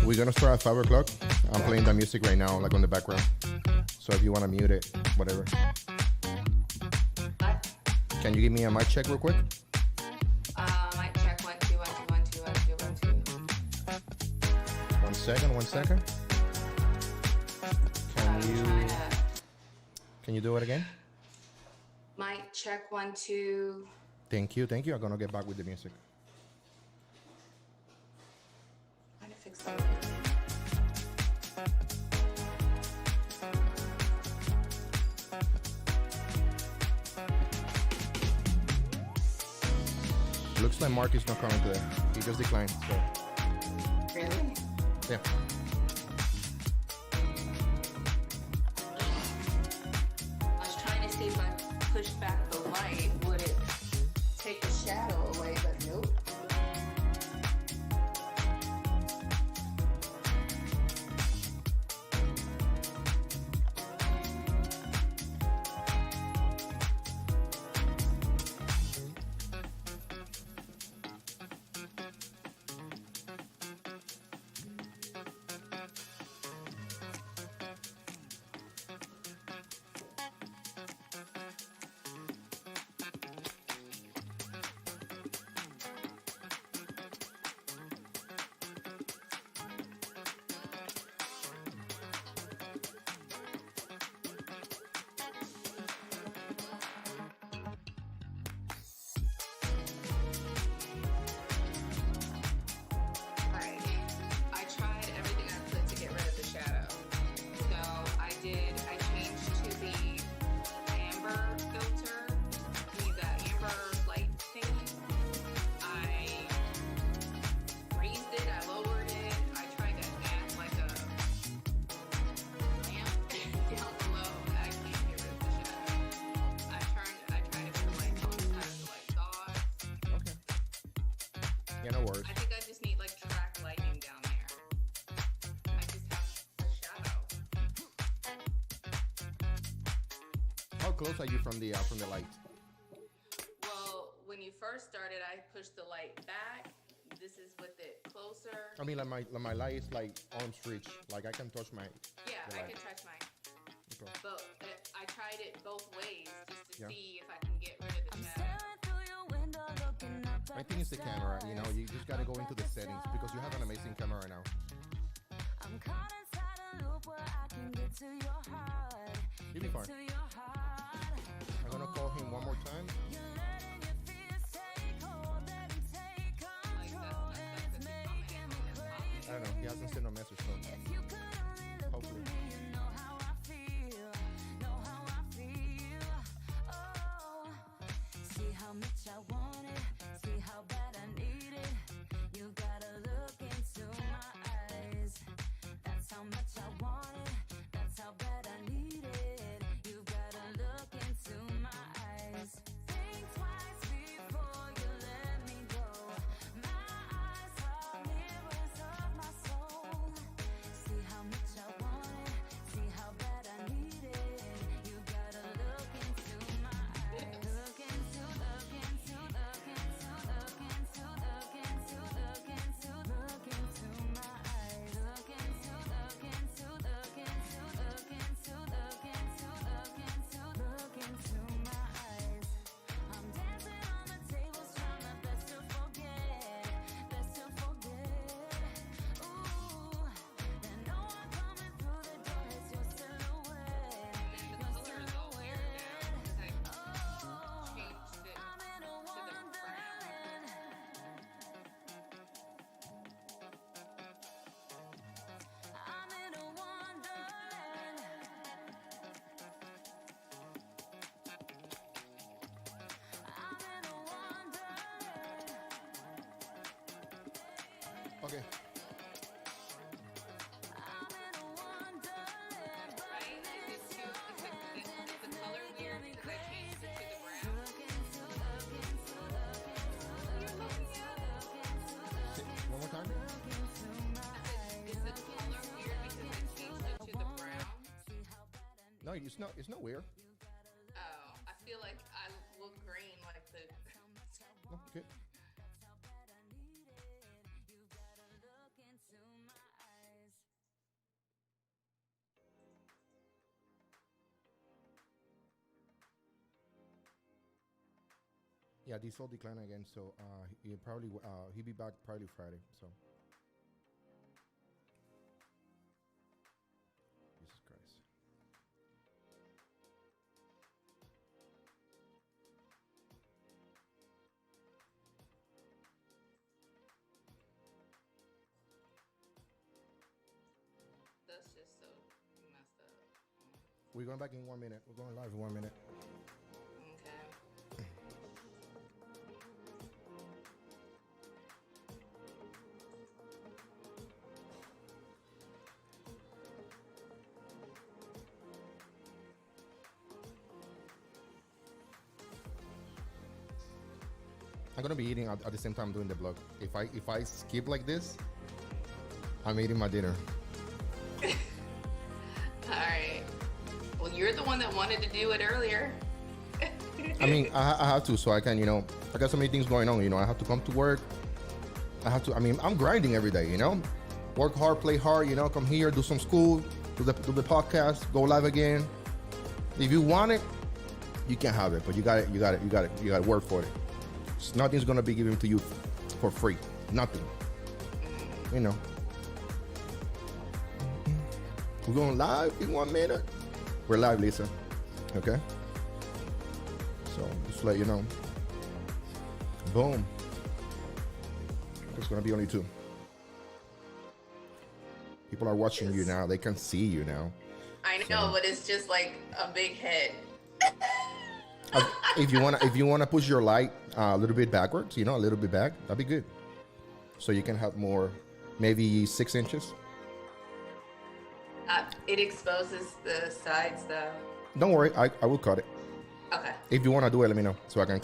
We're gonna start at 5 o'clock. I'm playing the music right now, like on the background. So if you wanna mute it, whatever. Can you give me a mic check real quick? Mic check 1 2 1 2 1 2 1 2 1 2. 1 second. 1 second. Can you do it again? Mic check 1 2. Thank you. I'm gonna get back with the music. Trying to fix that. Looks like Mark is not coming today. He just declined. So. Really? Yeah. I was trying to see if I pushed back the light, would it take the shadow away, but nope. How close are you from the light? Well, when you first started, I pushed the light back. This is with it closer. I mean, like my light is like arm's reach. Like I can touch my. Yeah, I can touch mine. Okay. But I tried it both ways just to see if I can get rid of the shadow. I think it's the camera. You know, you just gotta go into the settings because you have an amazing camera now. You'll be fine. I'm gonna call him one more time. I don't know. He hasn't sent no message, so hopefully. See how much I want it. See how bad I need it. You gotta look into my eyes. That's how much I want it. That's how bad I need it. You gotta look into my eyes. Think twice before you let me go. My eyes are mirrors of my soul. See how much I want it. See how bad I need it. You gotta look into my eyes. Look into, look into, look into, look into, look into, look into, look into my eyes. Look into, look into, look into, look into, look into, look into, look into my eyes. I'm dancing on the tables, trying my best to forget, best to forget. Ooh, and no one coming through the door is your silhouette, your silhouette. Oh, I'm in a wonderland. I'm in a wonderland. I'm in a wonderland. Okay. I'm in a wonderland. Right? Is the color weird because I changed it to the brown? One more time. Is the color weird because I changed it to the brown? No, it's not. It's not weird. Oh, I feel like I look green like the. No, good. Yeah, this all declined again, so he probably he'll be back probably Friday. So Jesus Christ. That's just so messed up. We're going back in 1 minute. We're going live in 1 minute. Okay. I'm gonna be eating at the same time doing the vlog. If I skip like this, I'm eating my dinner. All right. Well, you're the one that wanted to do it earlier. I mean, I have to, so I can, I got so many things going on. I have to come to work. I'm grinding every day, work hard, play hard, come here, do some school, do the podcast, go live again. If you want it, you can have it, but you got to work for it. Nothing's gonna be given to you for free. Nothing. We're going live in 1 minute. We're live, Lisa. Okay. So just to let you know. Boom. It's gonna be only 2. People are watching you now. They can see you now. I know, but it's just like a big head. If you wanna push your light a little bit backwards, a little bit back, that'd be good. So you can have more, maybe 6 inches. It exposes the sides, though. Don't worry, I will cut it. Okay. If you wanna do it, let me know so I can.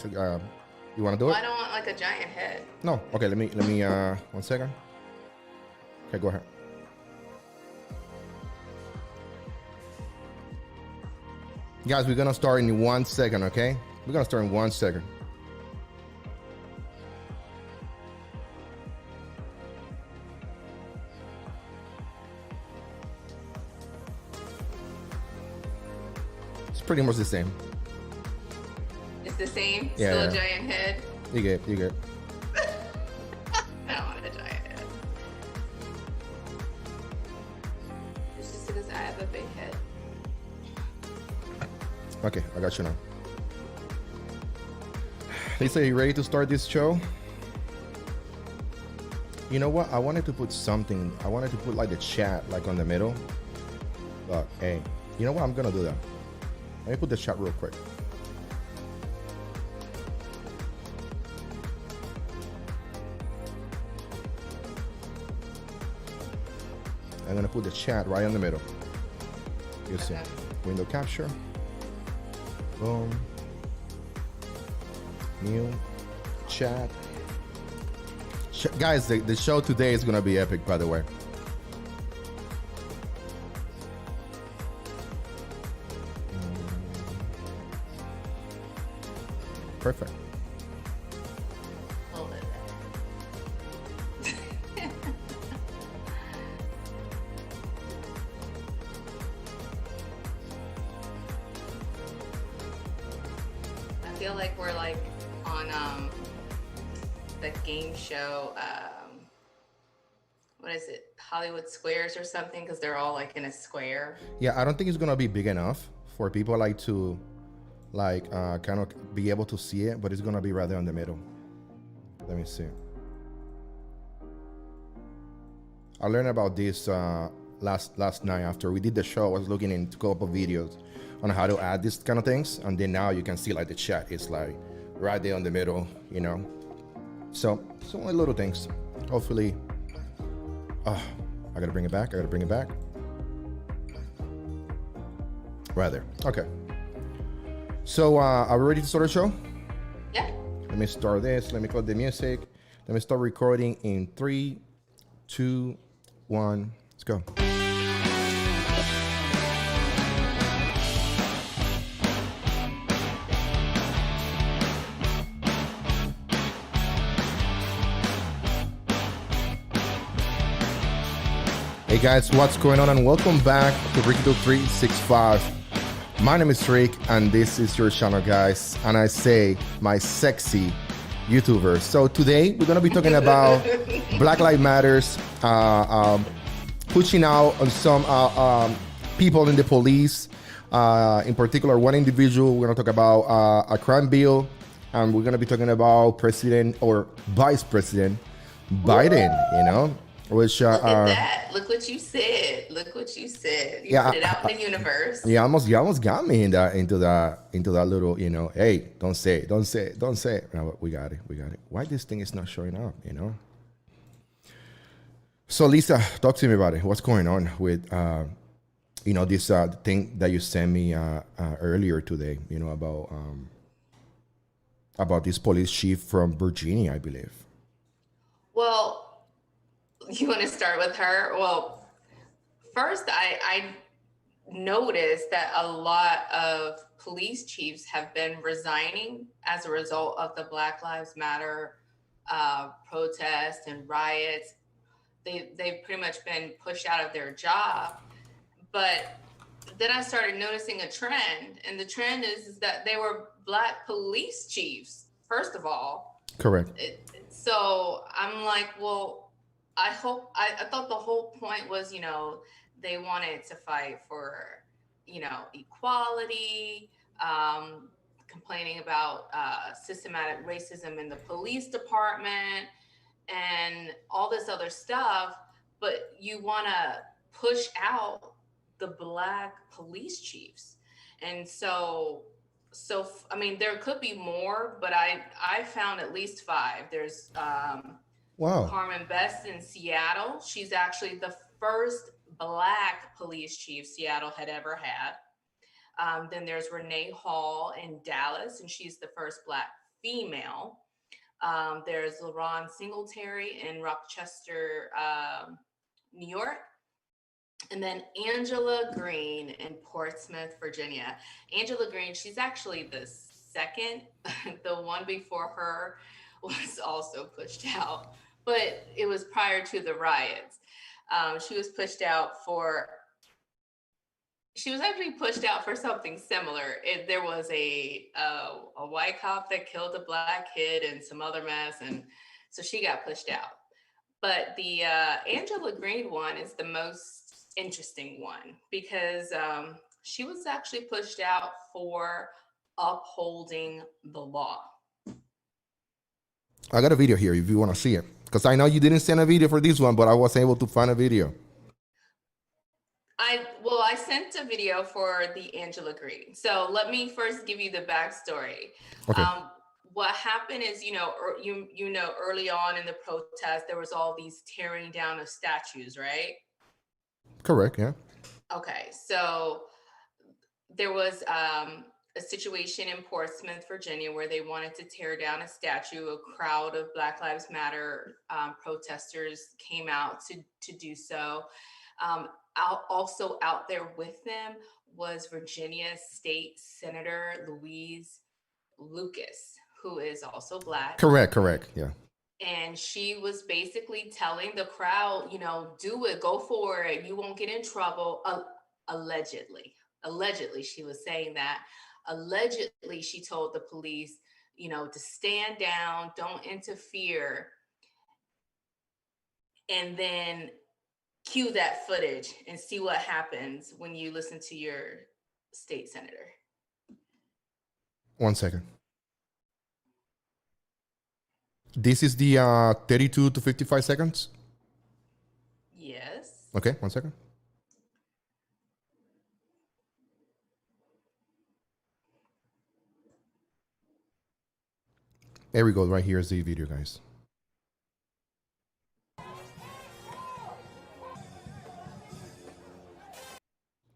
You wanna do it? Well, I don't want like a giant head. No. Okay. Let me. 1 second. Okay, go ahead. Guys, we're gonna start in 1 second, okay? We're gonna start in 1 second. It's pretty much the same. It's the same? Yeah, Still yeah. a giant head? You good. I don't want a giant head. It's just because I have a big head. Okay, I got you now. Lisa, you ready to start this show? You know what? I wanted to put like the chat like on the middle. But hey, you know what? I'm gonna do that. Let me put the chat real quick. I'm gonna put the chat right in the middle. You see, window capture. Boom. New chat. Guys, the show today is gonna be epic, by the way. Perfect. Hold it. I feel like we're like on the game show, what is it, Hollywood Squares or something, because they're all like in a square. Yeah, I don't think it's gonna be big enough for people to kind of be able to see it, but it's gonna be right there in the middle. Let me see. I learned about this last night after we did the show. I was looking into a couple of videos on how to add these kind of things, and then now you can see like the chat is like right there in the middle, So only little things. Hopefully, I gotta bring it back. Right there. Okay. So are we ready to start the show? Yeah. Let me start this. Let me cut the music. Let me start recording in 3, 2, 1. Let's go. Hey guys, what's going on? And welcome back to Ricky 365. My name is Rick, and this is your channel, guys. And I say my sexy YouTuber. So today we're gonna be talking about Black Lives Matters, pushing out on some people in the police. In particular, one individual. We're gonna talk about a crime bill, and we're gonna be talking about President or Vice President Biden. You know, which Look at that. Look what you said. Look what you said. You Yeah, put it out in the universe. you almost got me into that little, hey, don't say it, don't say it, don't say it. No, we got it. Why this thing is not showing up, So Lisa, talk to me about it. What's going on with this thing that you sent me earlier today, about this police chief from Virginia, I believe. Well, you want to start with her? Well, first, I noticed that a lot of police chiefs have been resigning as a result of the Black Lives Matter protests and riots. They've pretty much been pushed out of their job. But then I started noticing a trend, and the trend is that they were Black police chiefs, first of all. Correct. So I'm like, well, I thought the whole point was, they wanted to fight for, equality, complaining about systematic racism in the police department and all this other stuff. But you want to push out the Black police chiefs. And so I mean, there could be more, but I found at least 5. There's Wow. Carmen Best in Seattle. She's actually the first Black police chief Seattle had ever had. Then there's Reneé Hall in Dallas, and she's the first Black female. There's Singletary in Rochester, New York. And then Angela Green in Portsmouth, Virginia. Angela Green, she's actually the second. The one before her was also pushed out, but it was prior to the riots. She was actually pushed out for something similar. There was a white cop that killed a Black kid and some other mess, and so she got pushed out. But the Angela Green one is the most interesting one because she was actually pushed out for upholding the law. I got a video here if you want to see it, because I know you didn't send a video for this one, but I was able to find a video. I sent a video for the Angela Green. So let me first give you the backstory. Okay. What happened is, early on in the protest, there was all these tearing down of statues, right? Correct, yeah. Okay, so there was a situation in Portsmouth, Virginia, where they wanted to tear down a statue. A crowd of Black Lives Matter protesters came out to do so. Also out there with them was Virginia State Senator Louise Lucas, who is also Black. Correct, yeah. And she was basically telling the crowd, do it, go for it, you won't get in trouble. Allegedly, she was saying that. Allegedly, she told the police, to stand down, don't interfere. And then cue that footage and see what happens when you listen to your state senator. 1 second. This is the 32 to 55 seconds? Yes. Okay, 1 second. There we go. Right here is the video, guys.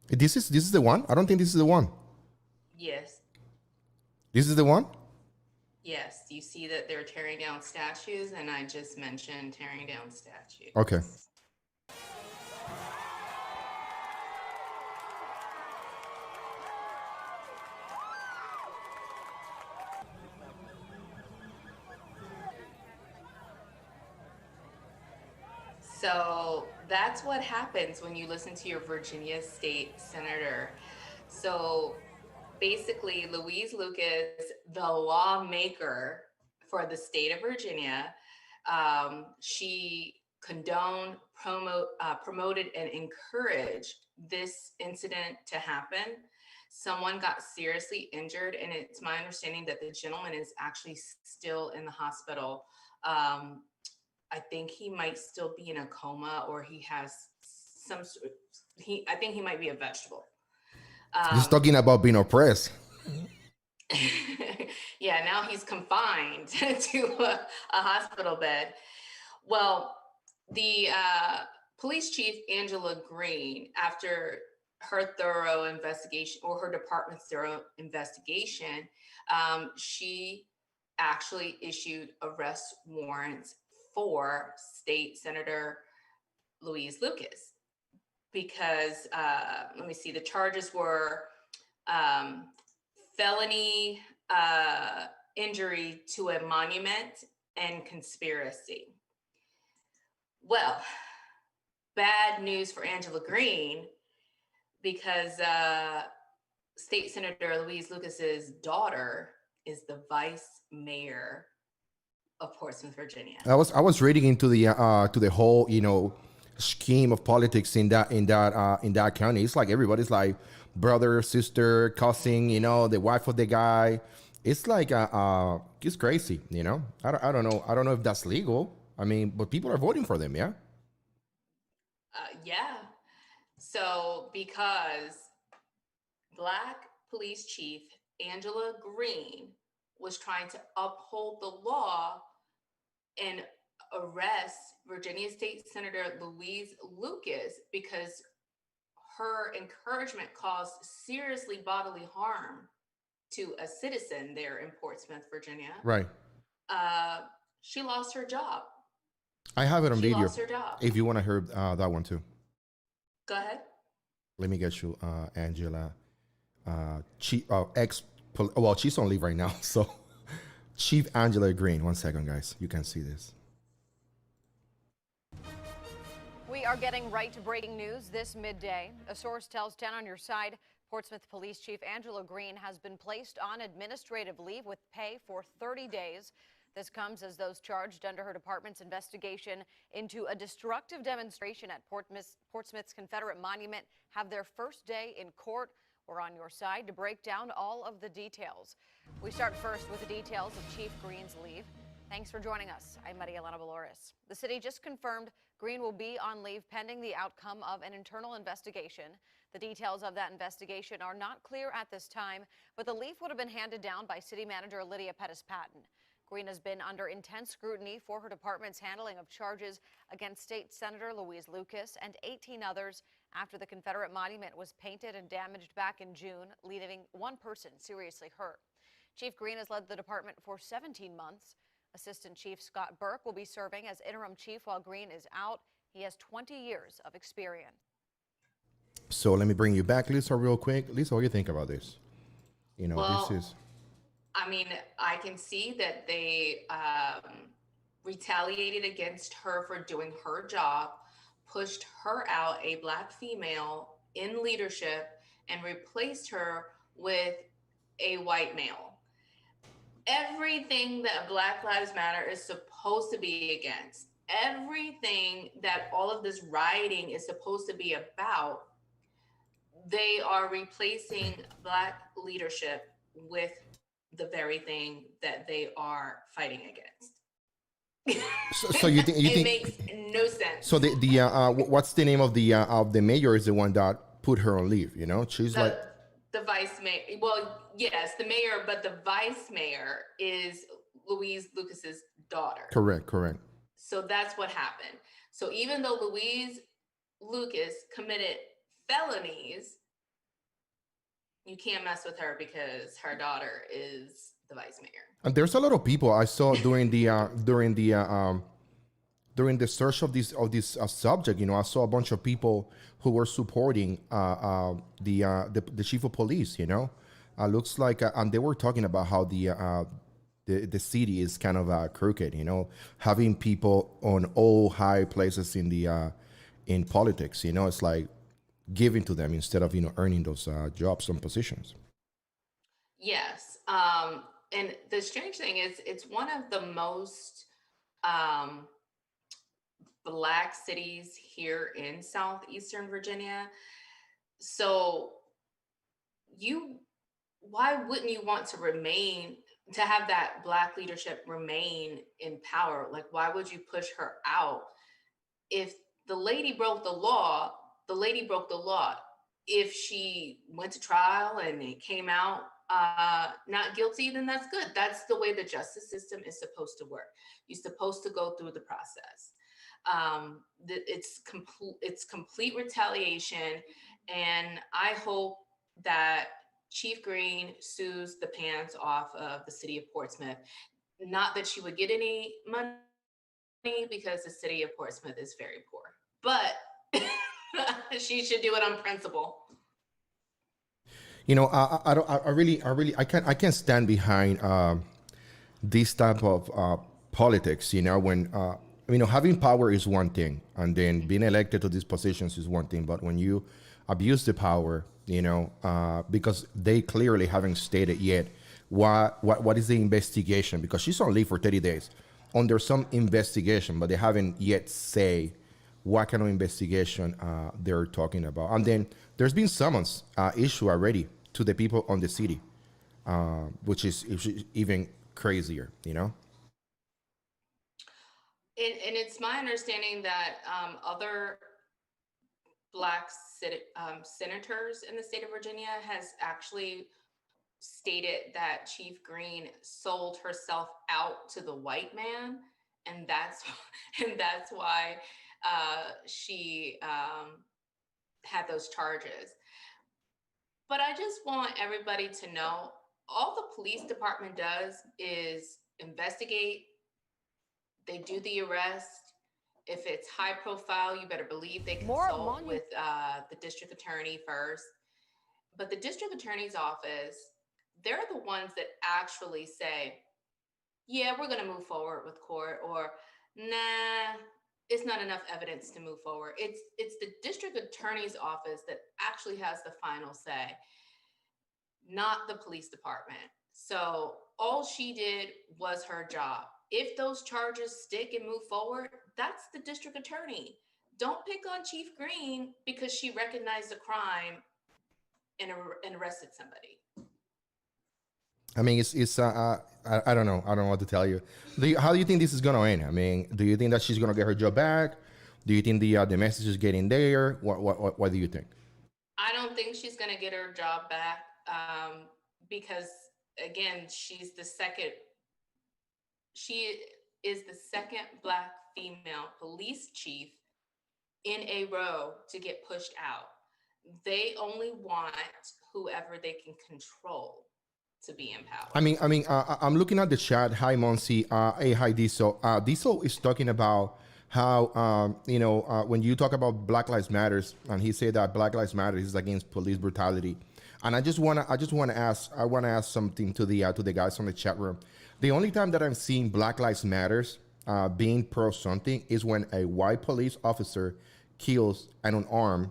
This is the one? I don't think this is the one. Yes. This is the one? Yes. You see that they're tearing down statues, and I just mentioned tearing down statues. Okay. So that's what happens when you listen to your Virginia state senator. So basically Louise Lucas, the lawmaker for the state of Virginia, she condoned, promoted, and encouraged this incident to happen. Someone got seriously injured, and it's my understanding that the gentleman is actually still in the hospital. I think he might still be in a coma, or he has some. I think he might be a vegetable. He's talking about being oppressed. Yeah, now he's confined to a hospital bed. Well, the police chief, Angela Green, after her thorough investigation, or her department's thorough investigation, she actually issued arrest warrants for State Senator Louise Lucas, because let me see, the charges were felony injury to a monument and conspiracy. Well, bad news for Angela Green, because State Senator Louise Lucas's daughter is the vice mayor of Portsmouth, Virginia. I was reading into the whole, you know, scheme of politics in that county. It's like everybody's like brother, sister, cousin, you know, the wife of the guy. It's like it's crazy, you know. I don't know if that's legal. I mean, but people are voting for them, yeah. Yeah. So because Black Police Chief Angela Green was trying to uphold the law and arrest Virginia State Senator Louise Lucas, because her encouragement caused seriously bodily harm to a citizen there in Portsmouth, Virginia. Right. She lost her job. I have it on She video. lost her job. If you want to hear that one too. Go ahead. Let me get you Angela. She's on leave right now. So Chief Angela Green. 1 second, guys. You can see this. We are getting right to breaking news this midday. A source tells 10 on your side, Portsmouth Police Chief Angela Green has been placed on administrative leave with pay for 30 days. This comes as those charged under her department's investigation into a destructive demonstration at Portsmouth's Confederate Monument have their first day in court. We're on your side to break down all of the details. We start first with the details of Chief Green's leave. Thanks for joining us. I'm Maria Elena Valores. The city just confirmed Green will be on leave pending the outcome of an internal investigation. The details of that investigation are not clear at this time, but the leave would have been handed down by City Manager Lydia Pettis-Patton. Green has been under intense scrutiny for her department's handling of charges against State Senator Louise Lucas and 18 others after the Confederate monument was painted and damaged back in June, leaving one person seriously hurt. Chief Green has led the department for 17 months. Assistant Chief Scott Burke will be serving as interim chief while Green is out. He has 20 years of experience. So let me bring you back, Lisa, real quick. Lisa, what do you think about this? You know, Well, this is... I mean, I can see that they retaliated against her for doing her job, pushed her out, a Black female in leadership, and replaced her with a white male. Everything that Black Lives Matter is supposed to be against, everything that all of this rioting is supposed to be about, they are replacing Black leadership with the very thing that they are fighting against. So you think it makes no sense. So what's the name of the mayor is the one that put her on leave? You know, she's the vice mayor. Well, yes, the mayor, but the vice mayor is Louise Lucas's daughter. Correct. So that's what happened. So even though Louise Lucas committed felonies, you can't mess with her because her daughter is the vice mayor. And there's a lot of people I saw during the search of this subject. You know, I saw a bunch of people who were supporting the chief of police. You know, looks like, and they were talking about how the city is kind of crooked. You know, having people on all high places in politics. You know, it's like giving to them instead of, you know, earning those jobs and positions. Yes. And the strange thing is, it's one of the most um, Black cities here in southeastern Virginia. So you, why wouldn't you want to remain, to have that Black leadership remain in power? Like, why would you push her out? If the lady broke the law, the lady broke the law. If she went to trial and it came out not guilty, then that's good. That's the way the justice system is supposed to work. You're supposed to go through the process. It's complete retaliation, and I hope that Chief Green sues the pants off of the city of Portsmouth. Not that she would get any money, because the city of Portsmouth is very poor, but she should do it on principle. You know, I don't, I can't stand behind this type of politics. You know, when you know, having power is one thing, and then being elected to these positions is one thing. But when you abuse the power, you know, because they clearly haven't stated yet what is the investigation, because she's on leave for 30 days under some investigation, but they haven't yet say what kind of investigation they're talking about. And then there's been summons issued already to the people on the city, which is even crazier, you know? And it's my understanding that other Black senators in the state of Virginia has actually stated that Chief Green sold herself out to the white man, and that's and that's why she had those charges. But I just want everybody to know, all the police department does is investigate. They do the arrest. If it's high profile, you better believe they consult with the district attorney first. But the district attorney's office, they're the ones that actually say, yeah, we're going to move forward with court, or nah, it's not enough evidence to move forward. It's the district attorney's office that actually has the final say, not the police department. So all she did was her job. If those charges stick and move forward, that's the district attorney. Don't pick on Chief Green because she recognized a crime and arrested somebody. I mean, I don't know. I don't know what to tell you. How do you think this is gonna end? I mean, do you think that she's gonna get her job back? Do you think the message is getting there? What do you think? I don't think she's gonna get her job back because, again, she is the second Black female police chief in a row to get pushed out. They only want whoever they can control to be in power. I'm looking at the chat. Hi, Monsi. Hey, hi, Diesel. Diesel is talking about how when you talk about Black Lives Matters, and he said that Black Lives Matter is against police brutality. And I just wanna ask something to the guys on the chat room. The only time that I'm seeing Black Lives Matters being pro something is when a white police officer kills an unarmed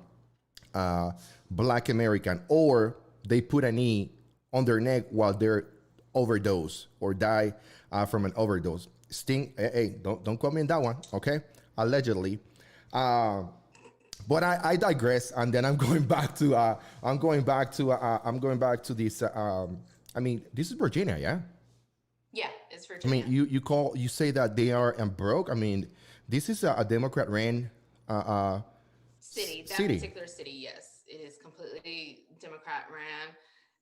Black American, or they put a knee on their neck while they're overdose or die from an overdose. Sting, hey, don't quote me in that one, okay? Allegedly. But I digress, and then I'm going back to this. This is Virginia, yeah. Yeah, it's Virginia. I mean, you say that they are broke. I mean, this is a Democrat ran city. That city. particular city, yes, it is completely Democrat ran.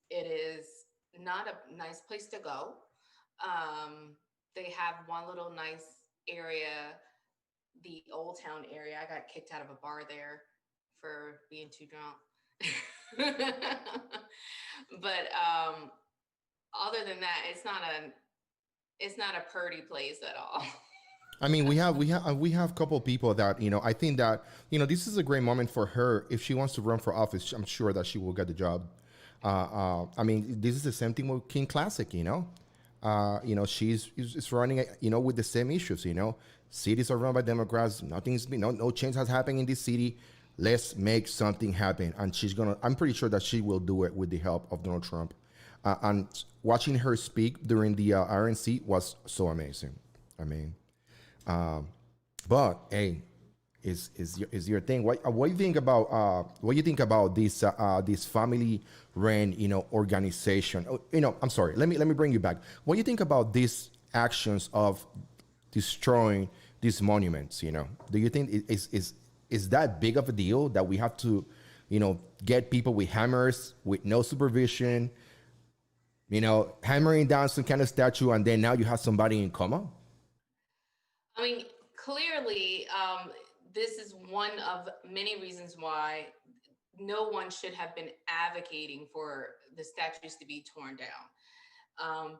It is not a nice place to go. They have one little nice area, the Old Town area. I got kicked out of a bar there for being too drunk. But other than that, it's not a pretty place at all. I mean, we have a couple of people that, I think that, this is a great moment for her. If she wants to run for office, I'm sure that she will get the job. I mean, this is the same thing with King Classic, she's running, with the same issues, cities are run by Democrats. No change has happened in this city. Let's make something happen. And I'm pretty sure that she will do it with the help of Donald Trump And watching her speak during the RNC was so amazing. I mean, but hey, is your thing? What do you think about this family ran organization? Oh, I'm sorry. Let me bring you back. What do you think about these actions of destroying these monuments? Do you think is that big of a deal that we have to get people with hammers with no supervision, hammering down some kind of statue, and then now you have somebody in coma? I mean, clearly, this is one of many reasons why no one should have been advocating for the statues to be torn down.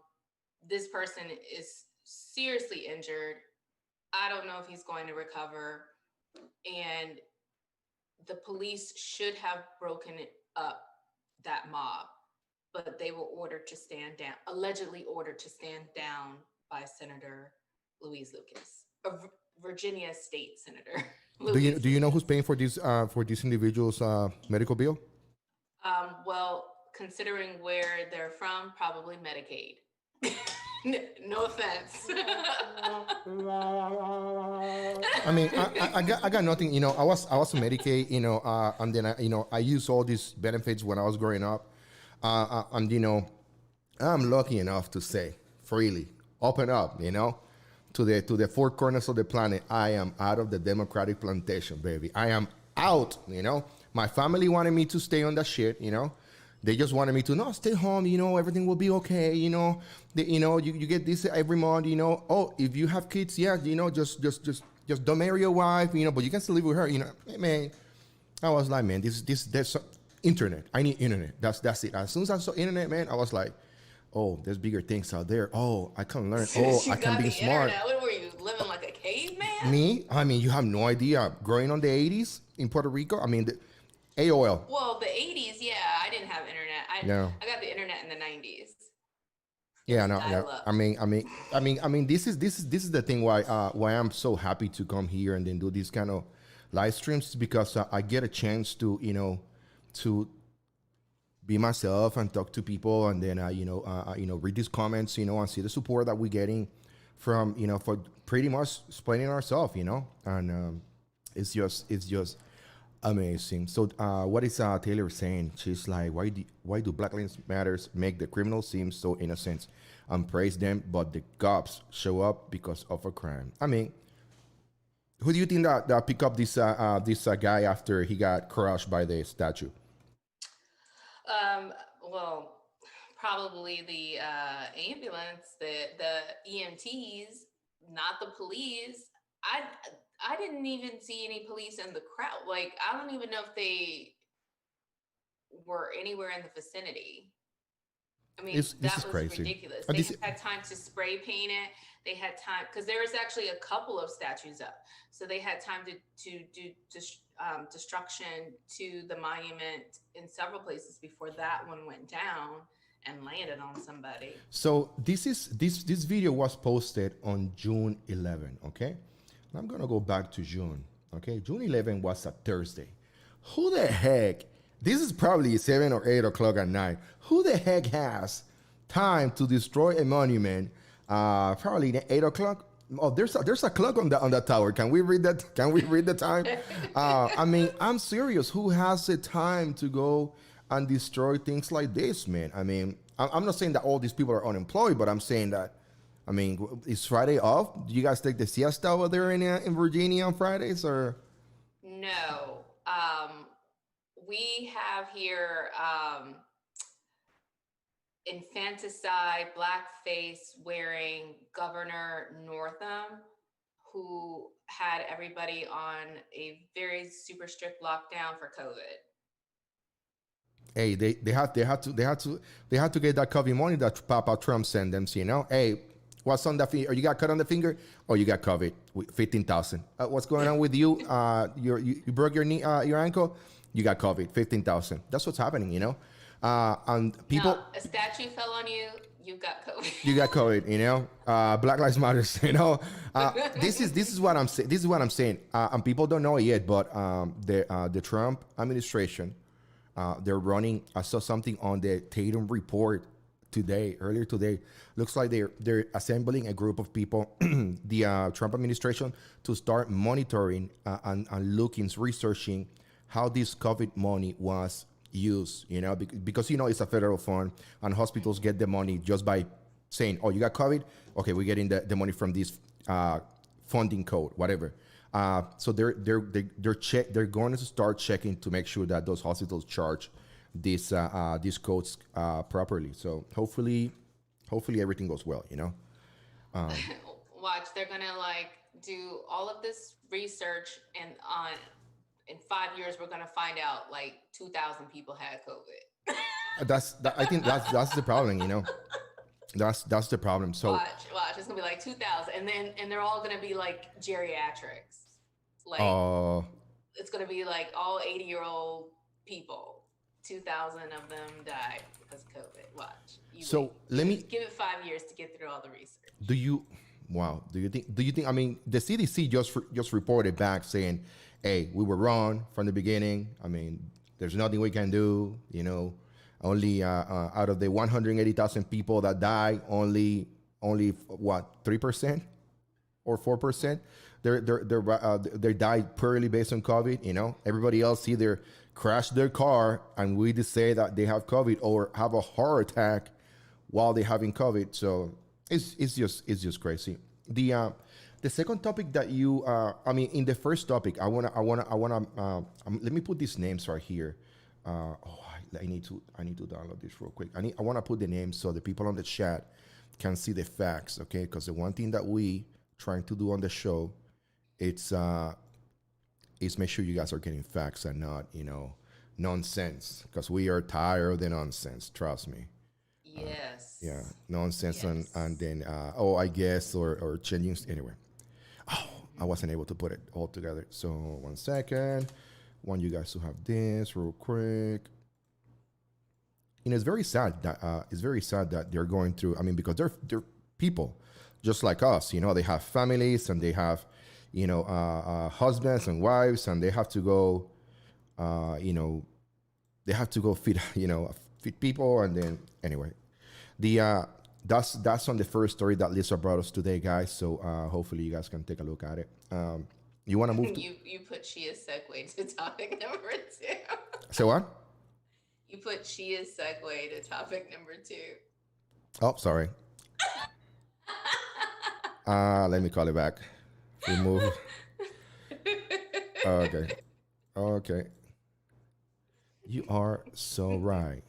This person is seriously injured. I don't know if he's going to recover. And the police should have broken up that mob, but they were allegedly ordered to stand down by Senator Louise Lucas, a Virginia state senator. Do you know who's paying for these individuals' medical bill? Well, considering where they're from, probably Medicaid. No offense. I mean, I got nothing. I was on Medicaid, and then I used all these benefits when I was growing up, and I'm lucky enough to say freely, open up, to the four corners of the planet. I am out of the Democratic plantation, baby. I am out. My family wanted me to stay on that shit. They just wanted me to no stay home. Everything will be okay. You get this every month. Oh, if you have kids, yeah, just don't marry your wife. But you can still live with her. Hey, man, I was like, man, there's internet. I need internet. That's it. As soon as I saw internet, man, I was like, oh, there's bigger things out there. Oh, I can learn. Oh, I can be smart. Internet. What were you living like a caveman? Me? I mean, you have no idea. Growing on the 80s in Puerto Rico, I mean, the AOL. Well, the 80s, yeah, I didn't have internet. I got the internet in the 90s. Yeah, no. I mean, this is the thing why I'm so happy to come here and then do these kind of live streams, because I get a chance to to be myself and talk to people, and then read these comments, and see the support that we're getting from for pretty much explaining ourselves, and it's just amazing. So what is Taylor saying? She's like, why do Black Lives Matters make the criminals seem so innocent and praise them, but the cops show up because of a crime? I mean, who do you think that pick up this guy after he got crushed by the statue? Well, probably the ambulance, the EMTs, not the police. I didn't even see any police in the crowd. Like, I don't even know if they were anywhere in the vicinity. I mean, this that is was crazy. ridiculous. They had time to spray paint it. They had time, because there was actually a couple of statues up. So they had time to do destruction to the monument in several places before that one went down and landed on somebody. So this video was posted on June 11, okay? I'm gonna go back to June, okay? June 11 was a Thursday. Who the heck, this is probably 7 or 8 o'clock at night. Who the heck has time to destroy a monument, probably at 8 o'clock? Oh, there's a clock on that tower. Can we read that? Can we read the time? I mean, I'm serious. Who has the time to go and destroy things like this, man? I mean, I'm not saying that all these people are unemployed, but I'm saying that, I mean, is Friday off? Do you guys take the siesta over there in Virginia on Fridays, or? No. We have here infanticide, blackface wearing Governor Northam, who had everybody on a very super strict lockdown for COVID. Hey, they had to get that COVID money that Papa Trump sent them. So, hey, what's on that finger? You got cut on the finger, or you got COVID with 15,000. What's going on with you? You broke your knee, your ankle. You got COVID, 15,000. That's what's happening, and people. No, a statue fell on you. You got COVID. You got COVID. Black Lives Matter. This is what I'm saying. This is what I'm saying. And people don't know it yet, but the Trump administration they're running. I saw something on the Tatum report earlier today. Looks like they're assembling a group of people, the Trump administration, to start monitoring and looking, researching how this COVID money was used. Because it's a federal fund, and hospitals get the money just by saying, "Oh, you got COVID? Okay, we're getting the money from this funding code, whatever." So they're going to start checking to make sure that those hospitals charge these codes properly. So hopefully everything goes well. Watch, they're gonna do all of this research, and in 5 years we're gonna find out 2,000 people had COVID. I think that's the problem. That's the problem. So watch, it's gonna be 2,000, and they're all gonna be geriatrics. It's gonna be all 80-year-old people. 2,000 of them died because of COVID. Watch. Let me give it 5 years to get through all the research. Do you think? I mean, the CDC just reported back saying, "Hey, we were wrong from the beginning. I mean, there's nothing we can do. Only out of the 180,000 people that died, only what 3% or 4%. They died purely based on COVID. Everybody else either crashed their car and we just say that they have COVID, or have a heart attack while they're having COVID. So it's just crazy. The second topic that in the first topic, I wanna let me put these names right here. I need to download this real quick. I want to put the names so the people on the chat can see the facts, okay? Because the one thing that we trying to do on the show, is make sure you guys are getting facts and not nonsense, because we are tired of the nonsense. Trust me. Yes. Nonsense. Yes. And then I guess or changing anyway. I wasn't able to put it all together. So 1 second. Want you guys to have this real quick. It's very sad that they're going through. I mean, because they're people just like us. They have families and they have husbands and wives, and they have to go. They have to go feed feed people, and then anyway, that's on the first story that Lisa brought us today, guys. So hopefully you guys can take a look at it. You want to move? You put Shia's segue to topic number 2. Say what? You put Shia's segue to topic number 2. Oh, sorry. Let me call it back. Remove. Okay. You are so right.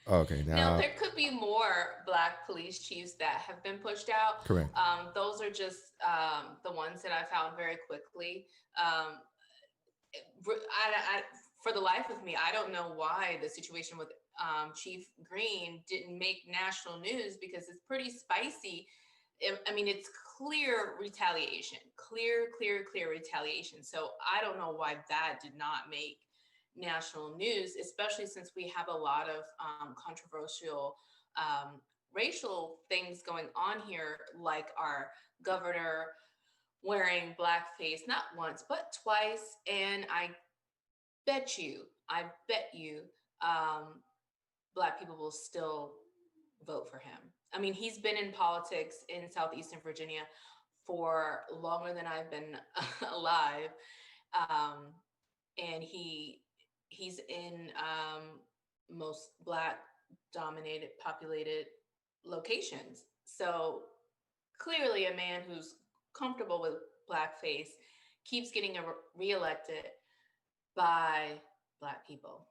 Okay, now there could be more Black police chiefs that have been pushed out. Correct. Those are just the ones that I found very quickly. For the life of me, I don't know why the situation with Chief Green didn't make national news, because it's pretty spicy. I mean, it's clear retaliation, clear retaliation. So I don't know why that did not make national news, especially since we have a lot of controversial racial things going on here, like our governor wearing blackface, not once, but twice. And I bet you, Black people will still vote for him. I mean, he's been in politics in Southeastern Virginia for longer than I've been alive. And he's in most Black dominated, populated locations. So clearly a man who's comfortable with blackface keeps getting reelected by Black people.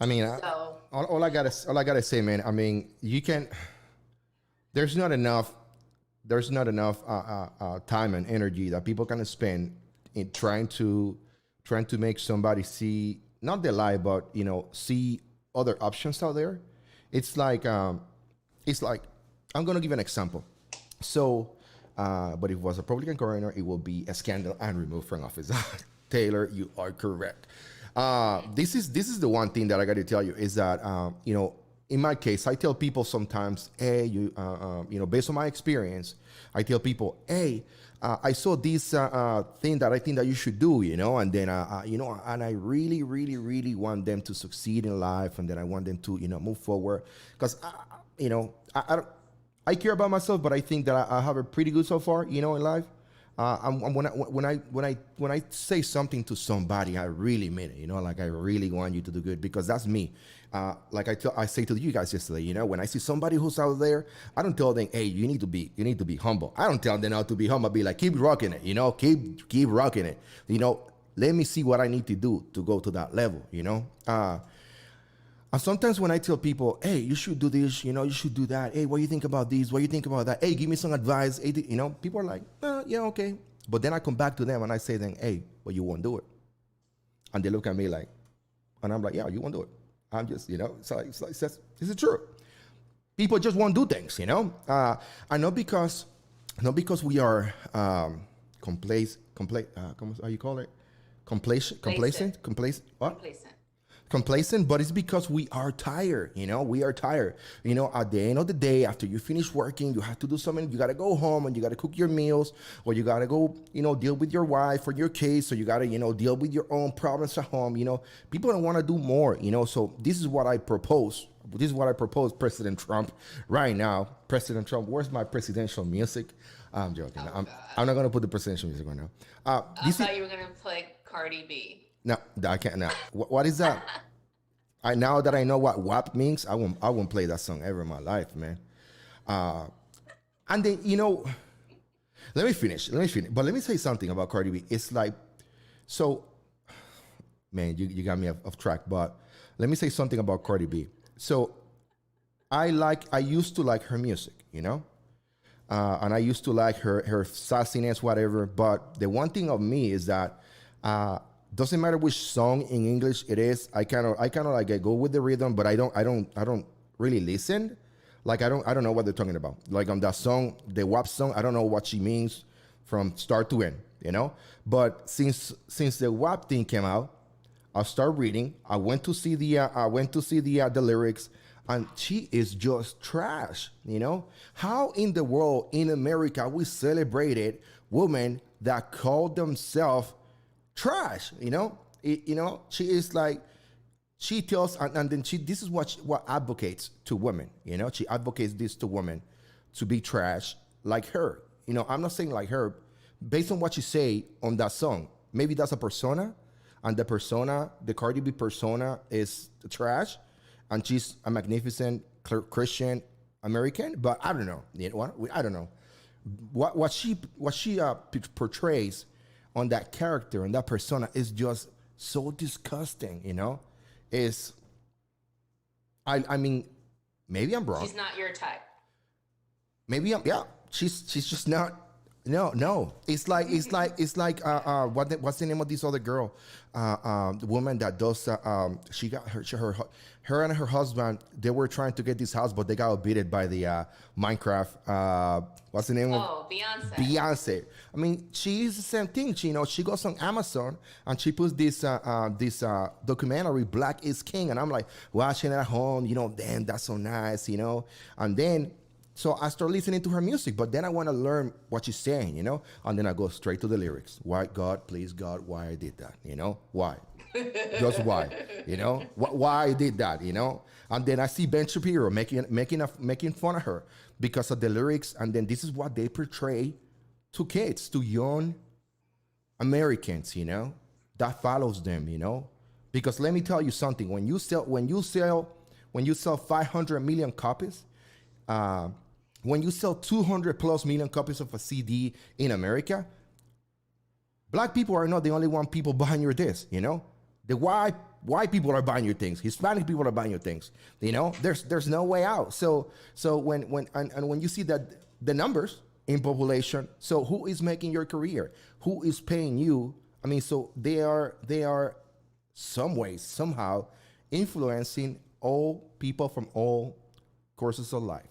I mean, all I gotta say, man. I mean, there's not enough time and energy that people can spend in trying to make somebody see not the lie, but see other options out there. It's like I'm gonna give an example. So, but if it was a Republican coroner, it will be a scandal and removed from office. Taylor, you are correct. This is the one thing that I got to tell you is that in my case, I tell people sometimes, hey, based on my experience, I tell people, hey, I saw this thing that I think that you should do, and then, and I really, really, really want them to succeed in life, and then I want them to, move forward, because, I care about myself, but I think that I have it pretty good so far, in life. When I say something to somebody, I really mean it, like I really want you to do good, because that's me. Like I say to you guys yesterday, when I see somebody who's out there, I don't tell them, hey, you need to be humble. I don't tell them how to be humble. I be like, keep rocking it, keep rocking it. Let me see what I need to do to go to that level, And sometimes when I tell people, hey, you should do this, you should do that. Hey, what do you think about this? What do you think about that? Hey, give me some advice. Hey, people are like, yeah, okay. But then I come back to them and I say then, hey, well, you won't do it. And they look at me like, and I'm like, yeah, you won't do it. I'm just, it's like, this is true. People just won't do things, and not because we are how you call it? Complacent? What? Complacent, but it's because we are tired, we are tired. At the end of the day, after you finish working, you have to do something. You got to go home and you got to cook your meals, or you got to go, deal with your wife or your kids, or you got to, deal with your own problems at home. People don't want to do more, so this is what I propose. This is what I propose President Trump right now. President Trump, where's my presidential music? I'm joking. I'm not going to put the presidential music right now. I thought you were going to play Cardi B. No, I can't. No. What is that? Now that I know what WAP means, I won't play that song ever in my life, man. And then let me finish. But let me say something about Cardi B. It's like, so, man, you got me off track. But let me say something about Cardi B. So, I used to like her music, and I used to like her sassiness, whatever. But the one thing of me is that. Doesn't matter which song in English it is. I kind of like I go with the rhythm, but I don't really listen. Like I don't know what they're talking about. Like on that song, the WAP song, I don't know what she means from start to end. But since the WAP thing came out, I started reading. I went to see the lyrics, and she is just trash. How in the world in America we celebrated women that call themselves trash, she is like, she tells, and then this is what advocates to women, she advocates this to women to be trash like her. I'm not saying like her, based on what she say on that song. Maybe that's a persona, and the Cardi B persona is trash, and she's a magnificent Christian American, but I don't know. I don't know what she portrays on that character and that persona is just so disgusting, I mean, maybe I'm wrong. She's not your type. Maybe she's just not. No. It's like what's the name of this other girl? The woman that does. She got her and her husband. They were trying to get this house, but they got outbid by the Minecraft. What's the name of? Beyonce. Beyonce. I mean, she is the same thing. She goes on Amazon and she puts this documentary, Black is King, and I'm like watching it at home. Damn, that's so nice. And then. So I start listening to her music, but then I want to learn what she's saying, and then I go straight to the lyrics. Why, God, please, God, why I did that, why? Just why, why I did that, and then I see Ben Shapiro making fun of her because of the lyrics, and then this is what they portray to kids, to young Americans, that follows them, because let me tell you something. When you sell 500 million copies. When you sell 200 plus million copies of a CD in America, black people are not the only people buying your disc, The white people are buying your things. Hispanic people are buying your things. There's no way out. So when you see that the numbers in population, so who is making your career? Who is paying you? I mean, so they are some ways, somehow influencing all people from all courses of life,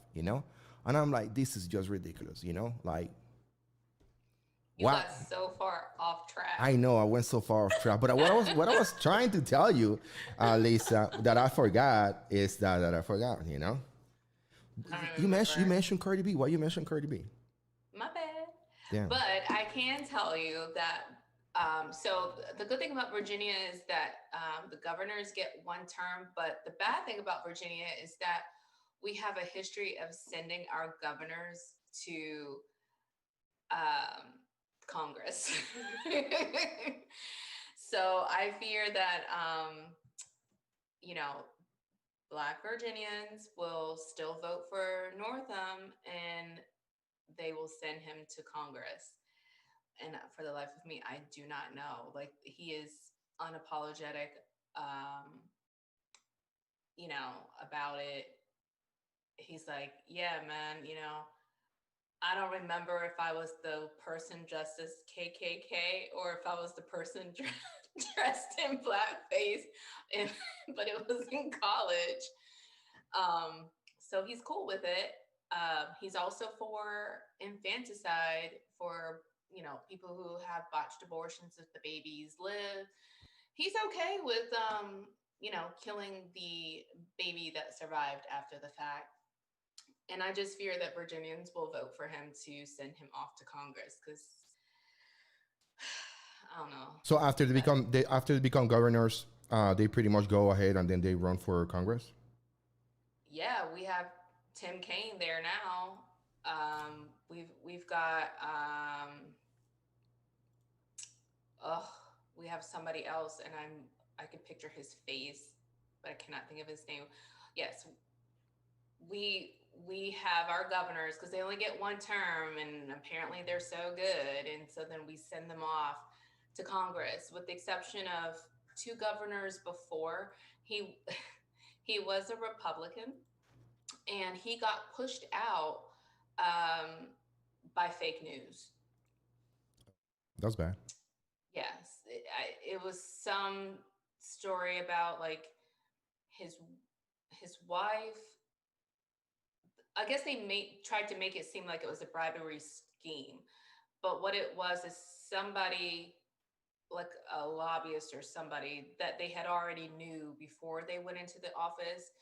And I'm like, this is just ridiculous, like. You got so far off track. I know I went so far off track, but what I was trying to tell you, Lisa, that I forgot is that I forgot, You mentioned Cardi B. Why you mentioned Cardi B? My bad. Damn. But I can tell you that, so the good thing about Virginia is that the governors get one term, but the bad thing about Virginia is that we have a history of sending our governors to Congress. So I fear that, you know, Black Virginians will still vote for Northam and they will send him to Congress. And for the life of me, I do not know. Like, he is unapologetic, you know, about it. He's like, yeah, man, you know, I don't remember if I was the person dressed as KKK or if I was the person dressed in blackface, and, but it was in college. So he's cool with it. He's also for infanticide, for, you know, people who have botched abortions if the babies live. He's okay with, you know, killing the baby that survived after the fact. And I just fear that Virginians will vote for him to send him off to Congress because I don't know. So after they become governors, they pretty much go ahead and then they run for Congress. Yeah, we have Tim Kaine there now. We've got we have somebody else, and I could picture his face, but I cannot think of his name. Yes, we have our governors because they only get one term, and apparently they're so good, and so then we send them off to Congress, with the exception of two governors before. He he was a Republican, and he got pushed out by fake news. That's bad. Yes, it was some story about like his wife. I guess they tried to make it seem like it was a bribery scheme, but what it was is somebody, like a lobbyist or somebody that they had already knew before they went into the office,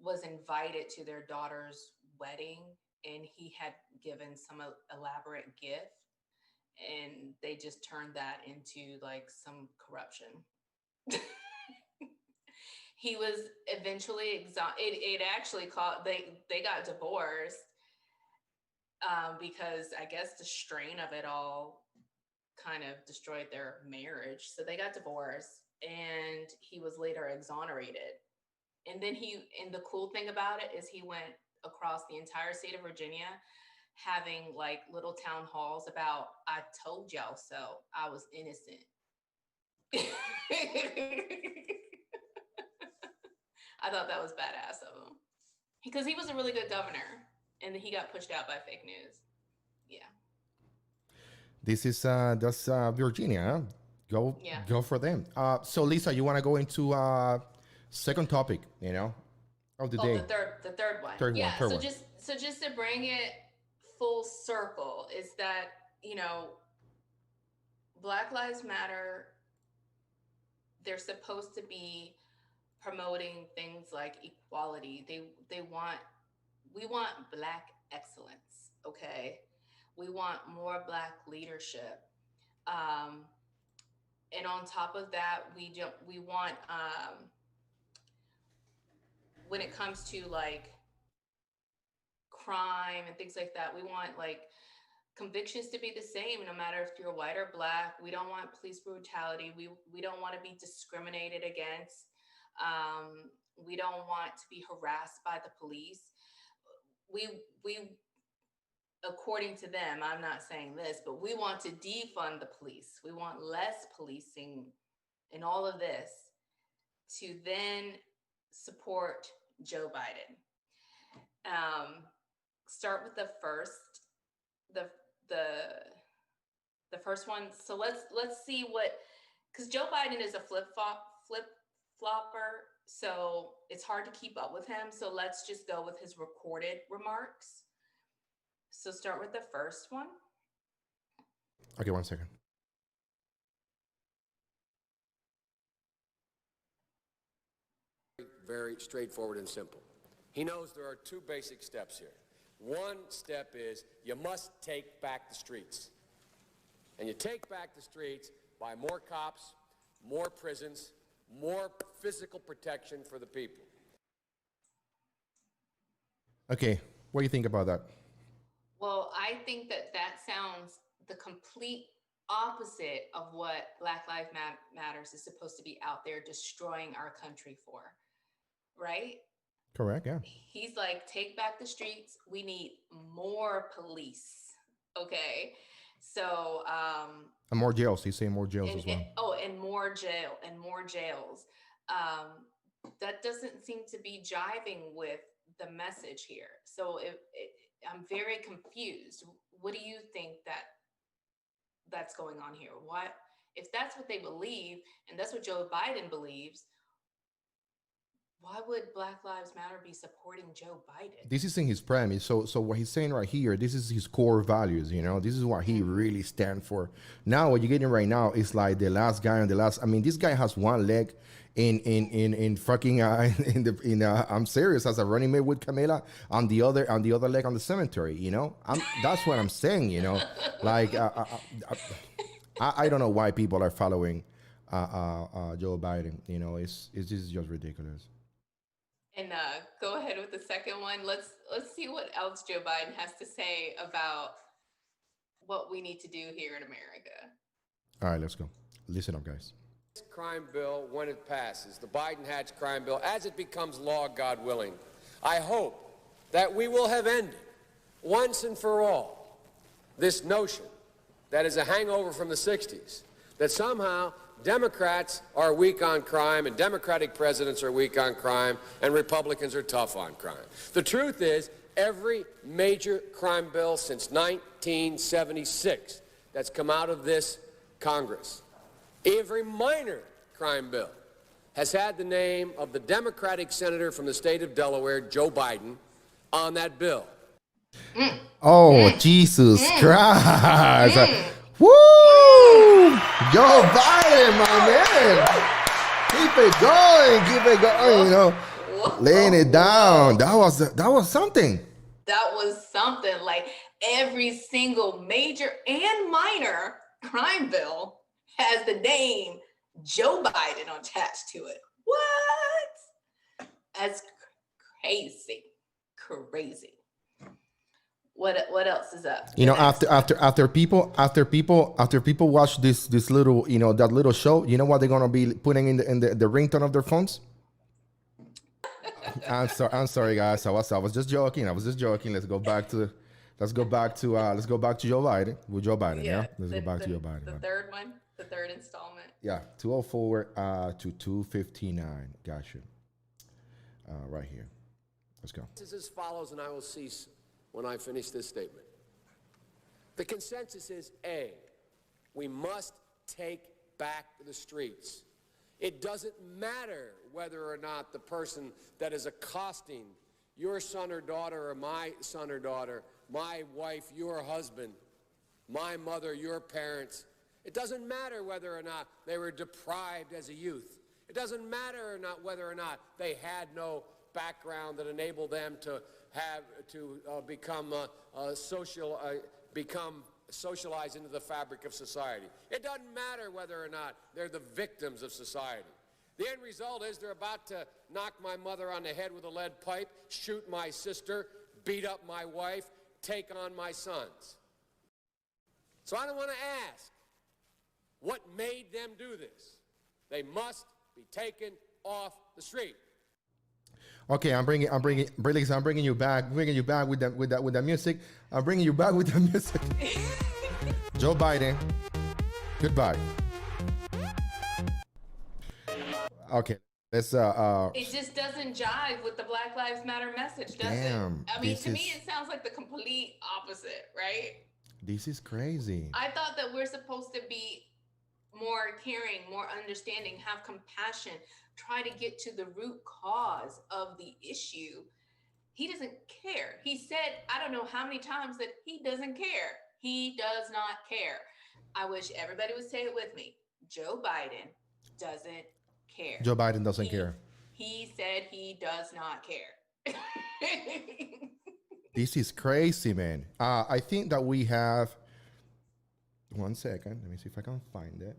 was invited to their daughter's wedding, and he had given some elaborate gift, and they just turned that into like some corruption. He was eventually it actually called they got divorced because I guess the strain of it all kind of destroyed their marriage. So they got divorced, and he was later exonerated. And then the cool thing about it is he went across the entire state of Virginia having like little town halls about, I told y'all so, I was innocent. I thought that was badass of him because he was a really good governor, and then he got pushed out by fake news. Yeah. This is that's Virginia. Huh? Go for them. So Lisa, you want to go into second topic? You know, of the day. The third one. Third one. Just to bring it full circle is that, you know, Black Lives Matter, they're supposed to be promoting things like equality. We want Black excellence, okay? We want more Black leadership. And on top of that, we want when it comes to like crime and things like that, we want like convictions to be the same no matter if you're white or Black. We don't want police brutality. We don't want to be discriminated against. We don't want to be harassed by the police. We according to them, I'm not saying this, but we want to defund the police. We want less policing and all of this to then support Joe Biden. Start with the first first one. So let's see what, because Joe Biden is a flip-flopper, so it's hard to keep up with him. So let's just go with his recorded remarks. So start with the first one. Okay, 1 second. Very straightforward and simple. He knows there are two basic steps here. One step is you must take back the streets. And you take back the streets by more cops, more prisons, more physical protection for the people. Okay, what do you think about that? Well, I think that that sounds the complete opposite of what Black Lives Matters is supposed to be out there destroying our country for, right? Correct, yeah. He's like, take back the streets. We need more police. Okay. So, And more jails. He's saying more jails as well. and more jails. That doesn't seem to be jiving with the message here. So I'm very confused. What do you think that's going on here? What, if that's what they believe and that's what Joe Biden believes, why would Black Lives Matter be supporting Joe Biden? This is in his premise. So what he's saying right here, this is his core values, you know. This is what he really stands for. Now what you're getting right now is like the last guy on the last. I mean, this guy has one leg in fucking I'm serious, as a running mate with Camila, on the other leg on the cemetery, you know. That's what I'm saying, you know. Like I don't know why people are following Joe Biden, you know. It's just ridiculous. And go ahead with the second one. Let's see what else Joe Biden has to say about what we need to do here in America. All right, let's go. Listen up, guys. This crime bill, when it passes, the Biden-Hatch crime bill, as it becomes law, God willing, I hope that we will have ended once and for all this notion that is a hangover from the 60s, that somehow Democrats are weak on crime and Democratic presidents are weak on crime and Republicans are tough on crime. The truth is, every major crime bill since 1976 that's come out of this Congress, every minor crime bill has had the name of the Democratic senator from the state of Delaware, Joe Biden, on that bill. Oh, Jesus Christ. Woo! Joe Biden, my man. Keep it going, you know. Laying it down. That was something. That was something. Like every single major and minor crime bill has the name Joe Biden attached to it. What? That's crazy. Crazy. What else is up? You know, after people watch this little, you know, that little show, you know what they're gonna be putting in the ringtone of their phones? I'm sorry, guys. I was just joking. Let's go back to Joe Biden. With Joe Biden, yeah. Let's go back to Joe Biden. The third one, the third installment. Yeah, 204 to 259. Gotcha. Right here. Let's go. This is as follows, and I will cease when I finish this statement. The consensus is A, we must take back the streets. It doesn't matter whether or not the person that is accosting your son or daughter or my son or daughter, my wife, your husband, my mother, your parents. It doesn't matter whether or not they were deprived as a youth. It doesn't matter or not whether or not they had no background that enabled them to become socialized into the fabric of society. It doesn't matter whether or not they're the victims of society. The end result is they're about to knock my mother on the head with a lead pipe, shoot my sister, beat up my wife, take on my sons. So I don't want to ask what made them do this. They must be taken off the street. Okay, I'm bringing you back with that music. I'm bringing you back with the music. Joe Biden, goodbye. Okay, let's It just doesn't jive with the Black Lives Matter message, does it? I mean, to me, it sounds like the complete opposite, right? This is crazy. I thought that we're supposed to be more caring, more understanding, have compassion, try to get to the root cause of the issue. He doesn't care. He said, I don't know how many times that he doesn't care. He does not care. I wish everybody would say it with me. Joe Biden doesn't care. Joe Biden doesn't care. He said he does not care. This is crazy, man. I think that we have 1 second. Let me see if I can find it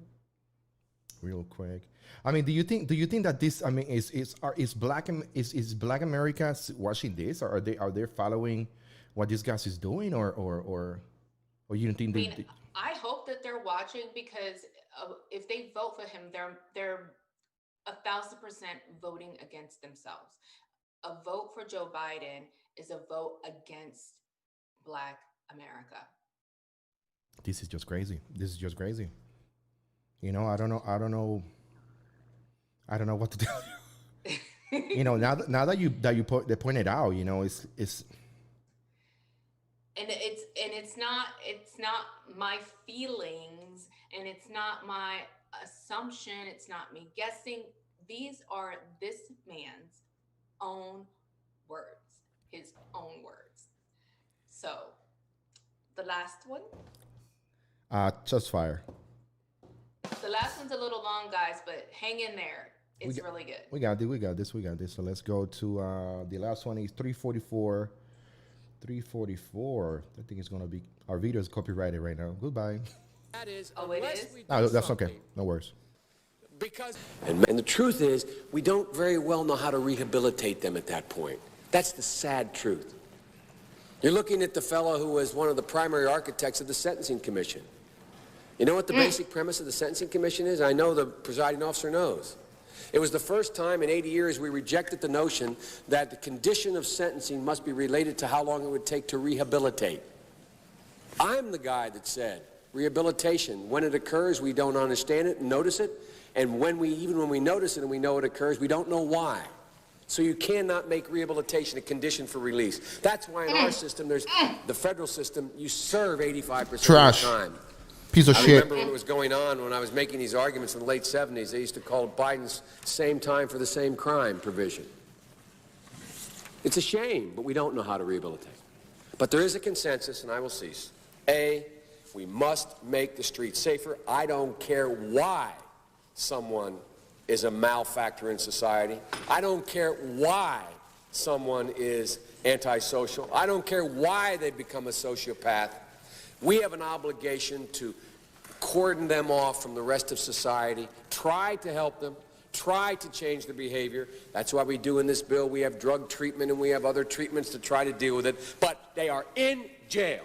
real quick. I mean, do you think that this? I mean, is Black America watching this, or are they following what this guy is doing, or you don't think I mean, I hope that they're watching because if they vote for him, they're 1,000% voting against themselves. A vote for Joe Biden is a vote against Black America. This is just crazy. This is just crazy. You know, I don't know what to tell you. You know, now that you pointed out, you know, it's and it's not my feelings, and it's not my assumption, it's not me guessing. These are this man's own words, his own words. So the last one, just fire. the last one's a little long, guys, but hang in there. It's really good. We got this. So let's go to the last one is 344. 344. I think it's gonna be, our video is copyrighted right now. Goodbye. That is, Oh, it is? No, that's okay. No worries. Because and the truth is, we don't very well know how to rehabilitate them at that point. That's the sad truth. You're looking at the fellow who was one of the primary architects of the Sentencing Commission. You know what the basic premise of the Sentencing Commission is? I know the presiding officer knows. It was the first time in 80 years we rejected the notion that the condition of sentencing must be related to how long it would take to rehabilitate. I'm the guy that said rehabilitation, when it occurs, we don't understand it and notice it. And even when we notice it and we know it occurs, we don't know why. So you cannot make rehabilitation a condition for release. That's why in our system, there's the federal system, you serve 85% of the time. Piece of I shit. remember when it was going on, when I was making these arguments in the late 70s, they used to call it Biden's same time for the same crime provision. It's a shame, but we don't know how to rehabilitate. But there is a consensus, and I will cease. A, we must make the streets safer. I don't care why someone is a malfactor in society. I don't care why someone is antisocial. I don't care why they become a sociopath. We have an obligation to cordon them off from the rest of society, try to help them, try to change their behavior. That's why we do in this bill. We have drug treatment and we have other treatments to try to deal with it, but they are in jail.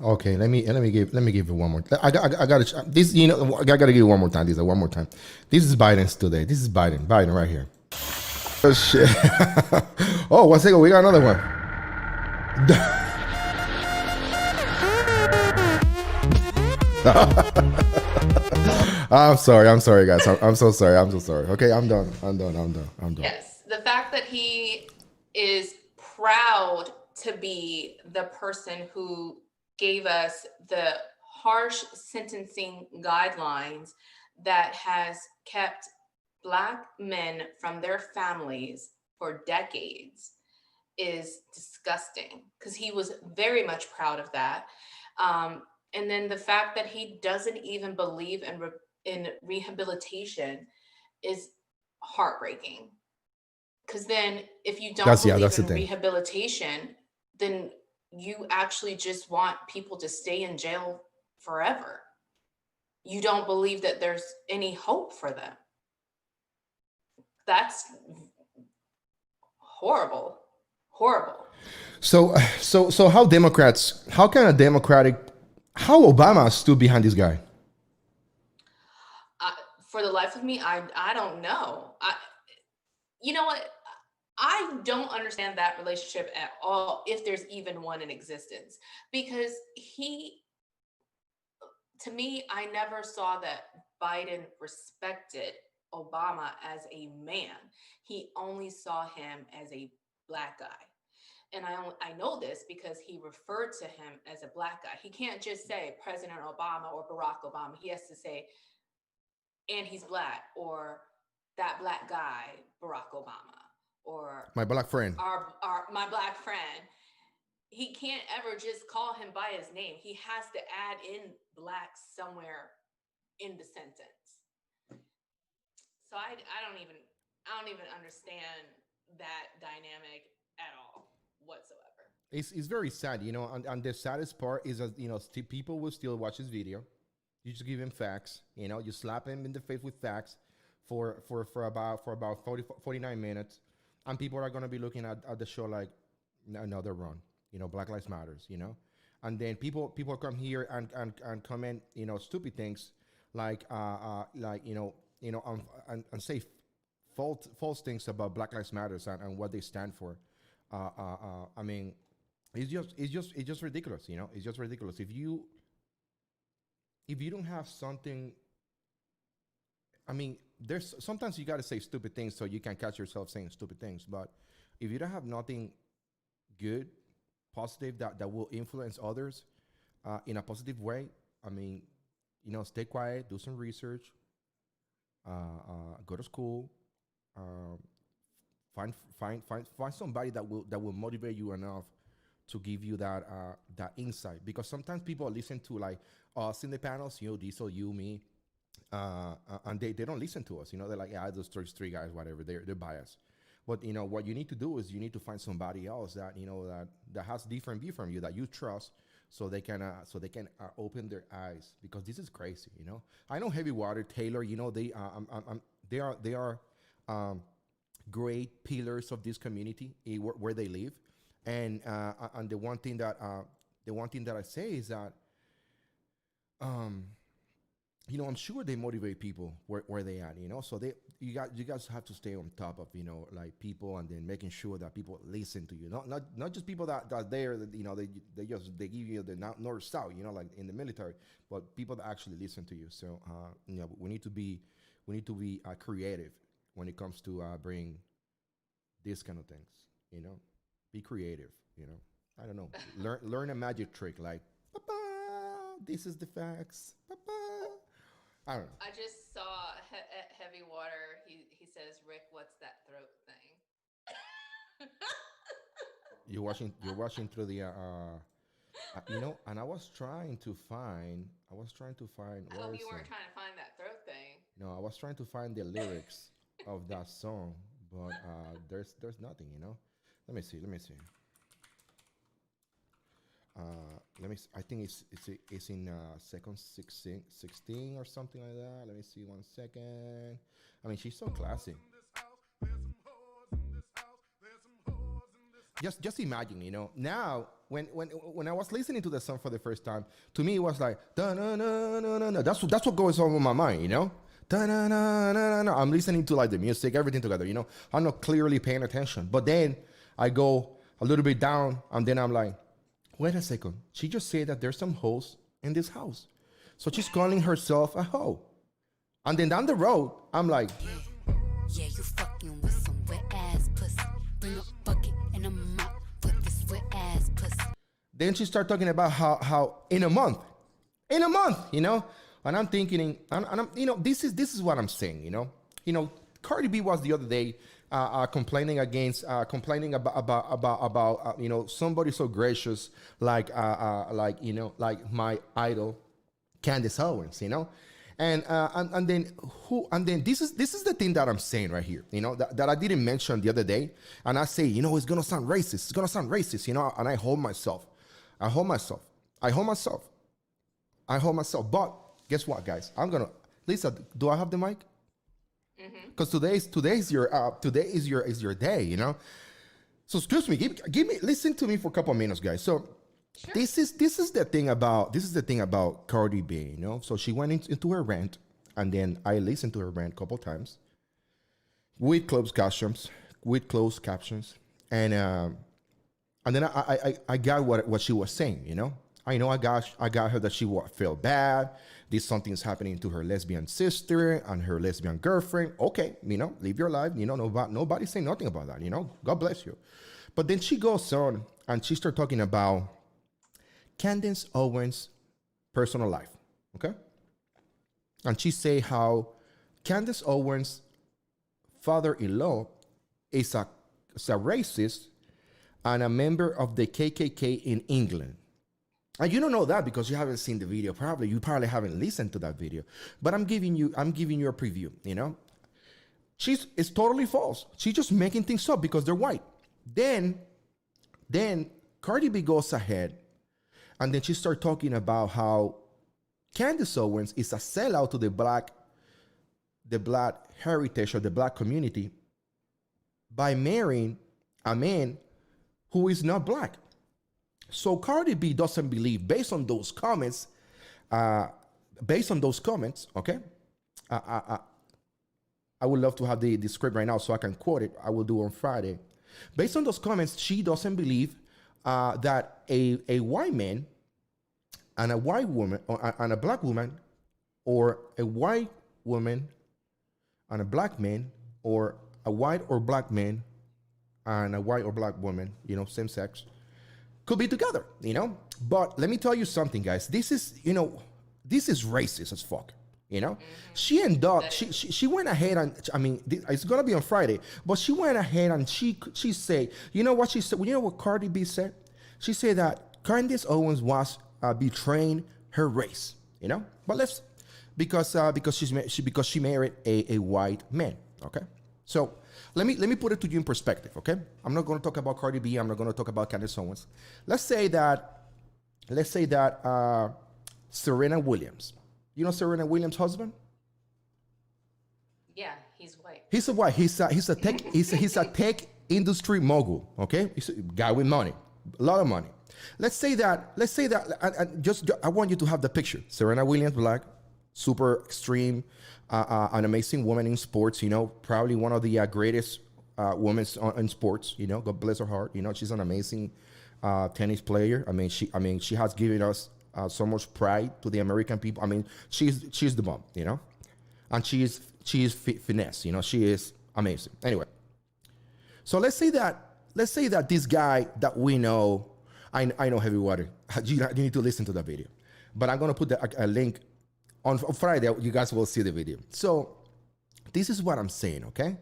Okay, let me give it one more. I got this. You know, I got to give it one more time. One more time. This is Biden's today. This is Biden right here. Oh shit! Oh, 1 second. We got another one. I'm sorry, guys. I'm so sorry. Okay, I'm done. Yes, the fact that he is proud to be the person who gave us the harsh sentencing guidelines that has kept Black men from their families for decades is disgusting, because he was very much proud of that. And then the fact that he doesn't even believe in rehabilitation is heartbreaking. Because then if you don't believe in rehabilitation, then you actually just want people to stay in jail forever. You don't believe that there's any hope for them. That's horrible. So how Obama stood behind this guy? For the life of me, I don't know. You know what? I don't understand that relationship at all, if there's even one in existence, because to me, I never saw that Biden respected Obama as a man. He only saw him as a Black guy. And I know this because he referred to him as a Black guy. He can't just say President Obama or Barack Obama. He has to say, and he's Black, or that Black guy, Barack Obama, or my Black friend. My Black friend. He can't ever just call him by his name. He has to add in Black somewhere in the sentence. So I don't even understand that dynamic at all whatsoever. It's very sad, you know, and the saddest part is that, you know, people will still watch this video. You just give him facts, you know, you slap him in the face with facts for about 49 minutes, and people are going to be looking at the show like, no, they're wrong, you know, Black Lives Matters, you know. And then people come here and comment, you know, stupid things like and say false things about Black Lives Matters and what they stand for. I mean, it's just ridiculous, you know. It's just ridiculous. If you don't have something, I mean, there's sometimes you got to say stupid things so you can catch yourself saying stupid things. But if you don't have nothing good, positive that will influence others in a positive way, I mean, you know, stay quiet, do some research, go to school, find somebody that will motivate you enough to give you that insight. Because sometimes people listen to like us in the panels, you know, Diesel, you, me, and they don't listen to us. You know, they're like, yeah, those three guys, whatever. They're biased. But you know what you need to do is you need to find somebody else that, you know, that has different view from you, that you trust, so they can open their eyes, because this is crazy. You know, I know Heavy Water, Taylor. You know, they are great pillars of this community where they live, and the one thing that I say is that you know, I'm sure they motivate people where they are, you know. So you guys have to stay on top of, you know, like people, and then making sure that people listen to you. Not just people that there, that, you know, they give you the north south, you know, like in the military, but people that actually listen to you. So you know, we need to be creative when it comes to bring these kind of things. You know, be creative. You know, I don't know, learn a magic trick like, Papa, this is the facts. Papa. I don't know. I just saw Heavy Water. He says, Rick, what's that throat thing? You're watching through the you know, and I was trying to find I hope you weren't trying to find that throat thing. No, I was trying to find the lyrics of that song, but there's nothing, you know. Let me see. I think it's in second 16 or something like that. Let me see 1 second. I mean, she's so classy. Just imagine, you know. Now, when I was listening to the song for the first time, to me it was like da na na na na na. That's what goes on in my mind, you know. Da na na na na. I'm listening to like the music, everything together, you know. I'm not clearly paying attention, but then I go a little bit down, and then I'm like, wait a second. She just said that there's some hoes in this house. So she's calling herself a hoe. And then down the road, I'm like, Yeah, you fucking with some wet ass pussy. Bring a bucket and a mop for this wet ass pussy. then she started talking about how in a month, you know? And I'm thinking, and I'm, you know, this is what I'm saying, you know? You know, Cardi B was the other day complaining about you know, somebody so gracious like you know, like my idol Candace Owens, you know, and then this is the thing that I'm saying right here, you know, that I didn't mention the other day, and I say, you know, it's gonna sound racist, you know, and I hold myself, but guess what, guys? Lisa, do I have the mic? Because today is your day, you know. So excuse me, give me, listen to me for a couple of minutes, guys. So Sure. this is the thing about Cardi B, you know. So she went into her rant, and then I listened to her rant a couple times with closed captions, and then I got what she was saying, you know. I got her that she felt bad. Something's happening to her lesbian sister and her lesbian girlfriend. Okay, you know, live your life. You know, nobody say nothing about that. You know, God bless you. But then she goes on and she starts talking about Candace Owens' personal life. Okay, and she say how Candace Owens' father-in-law is a racist and a member of the KKK in England. And you don't know that because you haven't seen the video. You probably haven't listened to that video. But I'm giving you a preview, you know. It's totally false. She's just making things up because they're white. Then Cardi B goes ahead, and then she starts talking about how Candace Owens is a sellout to the black heritage or the black community by marrying a man who is not black. So Cardi B doesn't believe, based on those comments, okay? I would love to have the script right now so I can quote it. I will do it on Friday. Based on those comments, she doesn't believe that a white man and a white woman and a black woman, or a white woman and a black man, or a white or black man and a white or black woman, you know, same sex, could be together, you know? But let me tell you something, guys. This is racist as fuck. You know, she went ahead and, I mean, it's gonna be on Friday, but she went ahead and she said, you know what she said? You know what Cardi B said? She said that Candace Owens was betraying her race. You know, but because she married a white man. Okay, so let me put it to you in perspective. Okay, I'm not going to talk about Cardi B. I'm not going to talk about Candace Owens. Let's say that Serena Williams. You know Serena Williams' husband? Yeah, he's white. He's a white. He's a tech industry mogul. Okay, he's a guy with money, a lot of money. Let's say that. I want you to have the picture. Serena Williams, black, super extreme, an amazing woman in sports. You know, probably one of the greatest women in sports. You know, God bless her heart. You know, she's an amazing tennis player. I mean, she has given us so much pride to the American people. I mean, she's the bomb, you know, and she is finesse, you know, she is amazing. Anyway, so let's say that this guy that we know, I know heavy water. You need to listen to that video, but I'm gonna put a link on Friday. You guys will see the video. So this is what I'm saying, okay?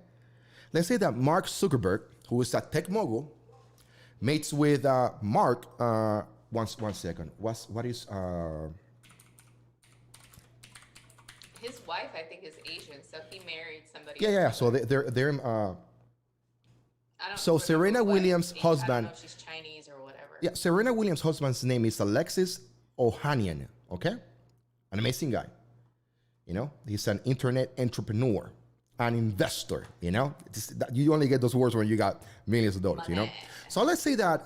Let's say that Mark Zuckerberg, who is a tech mogul, mates with Mark. One second. What is his wife? I think is Asian, so he married somebody. Yeah. So they're so Serena Williams' husband. I don't know if she's Chinese or whatever. Yeah, Serena Williams' husband's name is Alexis Ohanian. Okay, an amazing guy. You know, he's an internet entrepreneur, an investor. You know, you only get those words when you got millions of dollars. You know. So let's say that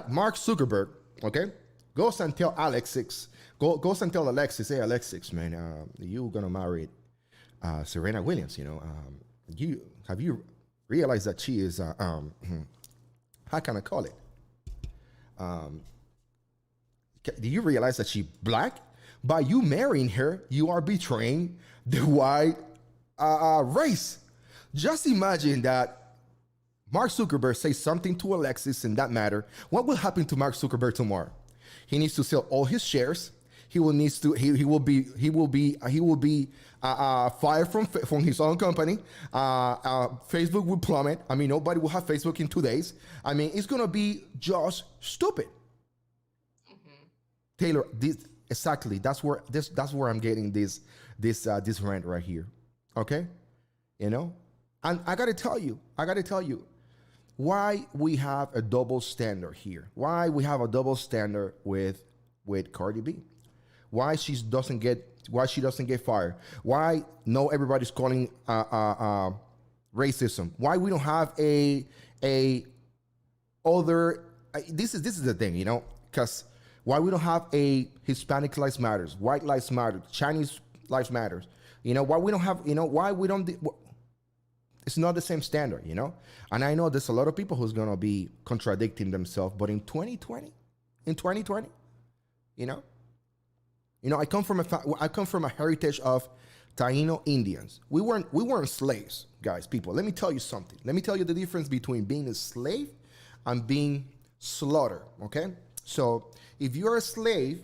Mark Zuckerberg, okay, goes and tell Alexis, hey Alexis, man, you gonna marry Serena Williams, you know? Have you realized that she is how can I call it? Do you realize that she's black? By you marrying her, you are betraying the white race. Just imagine that. Mark Zuckerberg says something to Alexis in that matter. What will happen to Mark Zuckerberg tomorrow? He needs to sell all his shares. He will be fired from his own company. Facebook will plummet. I mean, nobody will have Facebook in 2 days. I mean, it's gonna be just stupid. Mm-hmm. Taylor, exactly. That's where I'm getting this rant right here. Okay, you know, and I gotta tell you. Why we have a double standard here? Why we have a double standard with Cardi B? Why she doesn't get fired? Why no everybody's calling racism? Why we don't have a other? This is the thing, you know, because why we don't have a Hispanic lives matters, white lives matter, Chinese lives matters? You know, why we don't have? You know, why we don't? It's not the same standard, you know? And I know there's a lot of people who's going to be contradicting themselves, but in 2020, you know, I come from a heritage of Taino Indians. We weren't slaves, guys, people. Let me tell you something. Let me tell you the difference between being a slave and being slaughtered, okay? So if you're a slave,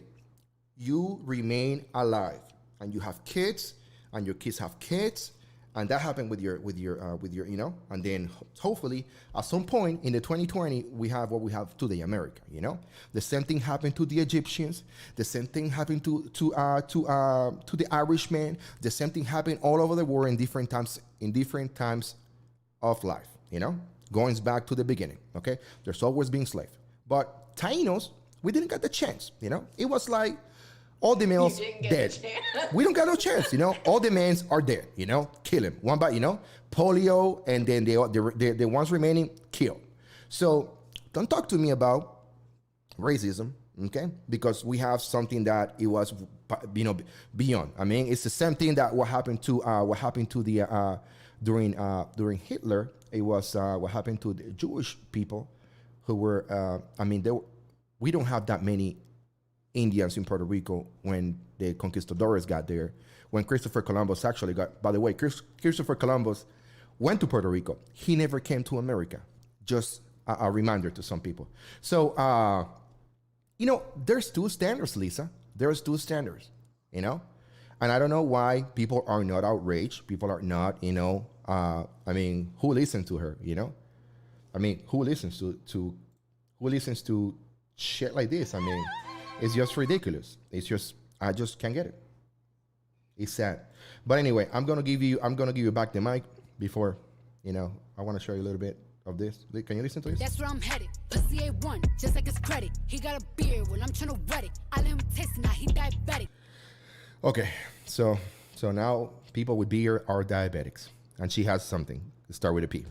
you remain alive and you have kids and your kids have kids And that happened with your you know, and then hopefully at some point in the 2020 we have what we have today, America. You know, the same thing happened to the Egyptians, the same thing happened to the Irishmen, the same thing happened all over the world in different times of life. You know, going back to the beginning. Okay, there's always been slave, but Tainos, we didn't get the chance. You know, it was like all the males dead. We don't got no chance, you know. All the men are dead, you know. Kill him one by, you know, polio, and then the ones remaining, kill. So don't talk to me about racism, okay? Because we have something that it was, you know, beyond. I mean, it's the same thing that what happened to the during Hitler. It was what happened to the Jewish people who were. I mean, we don't have that many Indians in Puerto Rico when the conquistadores got there. When Christopher Columbus actually got, by the way, Christopher Columbus went to Puerto Rico. He never came to America. Just a reminder to some people. So, you know, there's two standards, Lisa. There's two standards, you know? And I don't know why people are not outraged. People are not, you know, I mean, who listens to her, you know? I mean, who listens to shit like this? I mean, it's just ridiculous. It's just, I just can't get it. It's sad. But anyway, I'm gonna give you back the mic before, you know, I want to show you a little bit of this. Can you listen to this? That's where I'm headed. Pussy A1, just like his credit. He got a beard when I'm trying to wet it. I let him taste it, now he diabetic. Okay, so now people with beer are diabetics, and she has something. Start with a P.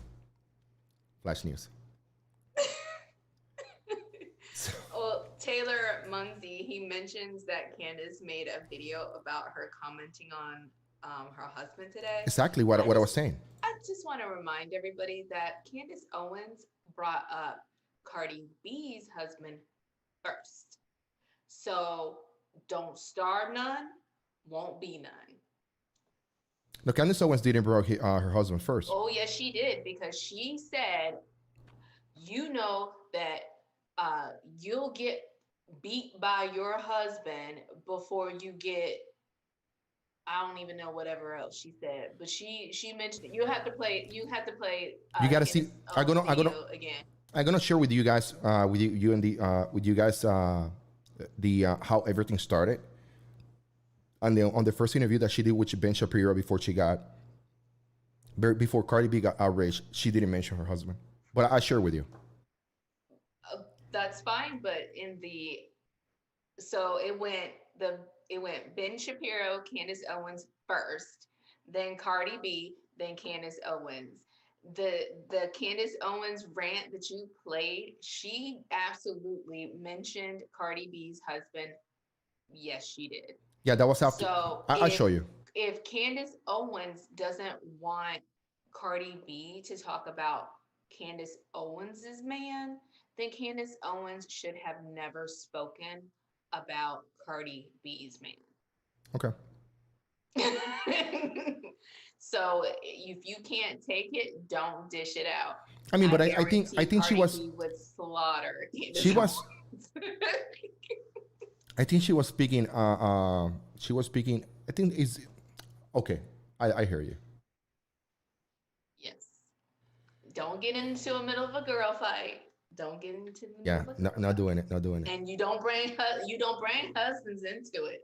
Flash news. Well, Taylor Munsey, he mentions that Candace made a video about her commenting on her husband today. Exactly what I was saying. I just want to remind everybody that Candace Owens brought up Cardi B's husband first. So don't starve none, won't be none. No, Candace Owens didn't bring her husband first. Oh, yes, she did, because she said, you know that you'll get beat by your husband before you get, I don't even know whatever else she said, but she mentioned it. You have to play. You gotta see. I'm gonna share with you guys, with you guys, how everything started. On the first interview that she did with Ben Shapiro before Cardi B got outraged, she didn't mention her husband, but I share with you. That's fine, but so it went Ben Shapiro, Candace Owens first, then Cardi B, then Candace Owens. The Candace Owens rant that you played, she absolutely mentioned Cardi B's husband. Yes, she did. Yeah, that was after. So I'll show you. If Candace Owens doesn't want Cardi B to talk about Candace Owens's man, then Candace Owens should have never spoken about Cardi B's man. Okay. So if you can't take it, don't dish it out. I mean, but I think she was. Cardi B would slaughter Candace She was. Owens. I think she was speaking. She was speaking. I think is okay. I hear you. Yes. Don't get into the middle of a girl fight. Don't get into the Yeah, middle of a not doing it. Not doing it. And you don't bring husbands into it.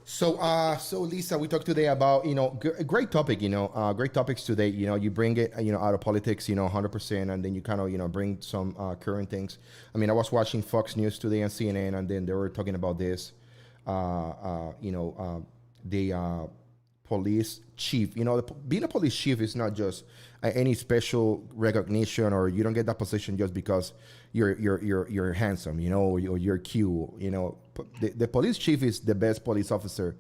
So Lisa, we talked today about, you know, great topic, you know, great topics today. You know, you bring it, you know, out of politics, you know, 100%, and then you kind of, you know, bring some current things. I mean, I was watching Fox News today and CNN, and then they were talking about this, you know, the police chief. You know, being a police chief is not just any special recognition, or you don't get that position just because you're handsome, you know, or you're cute. You know, the police chief is the best police officer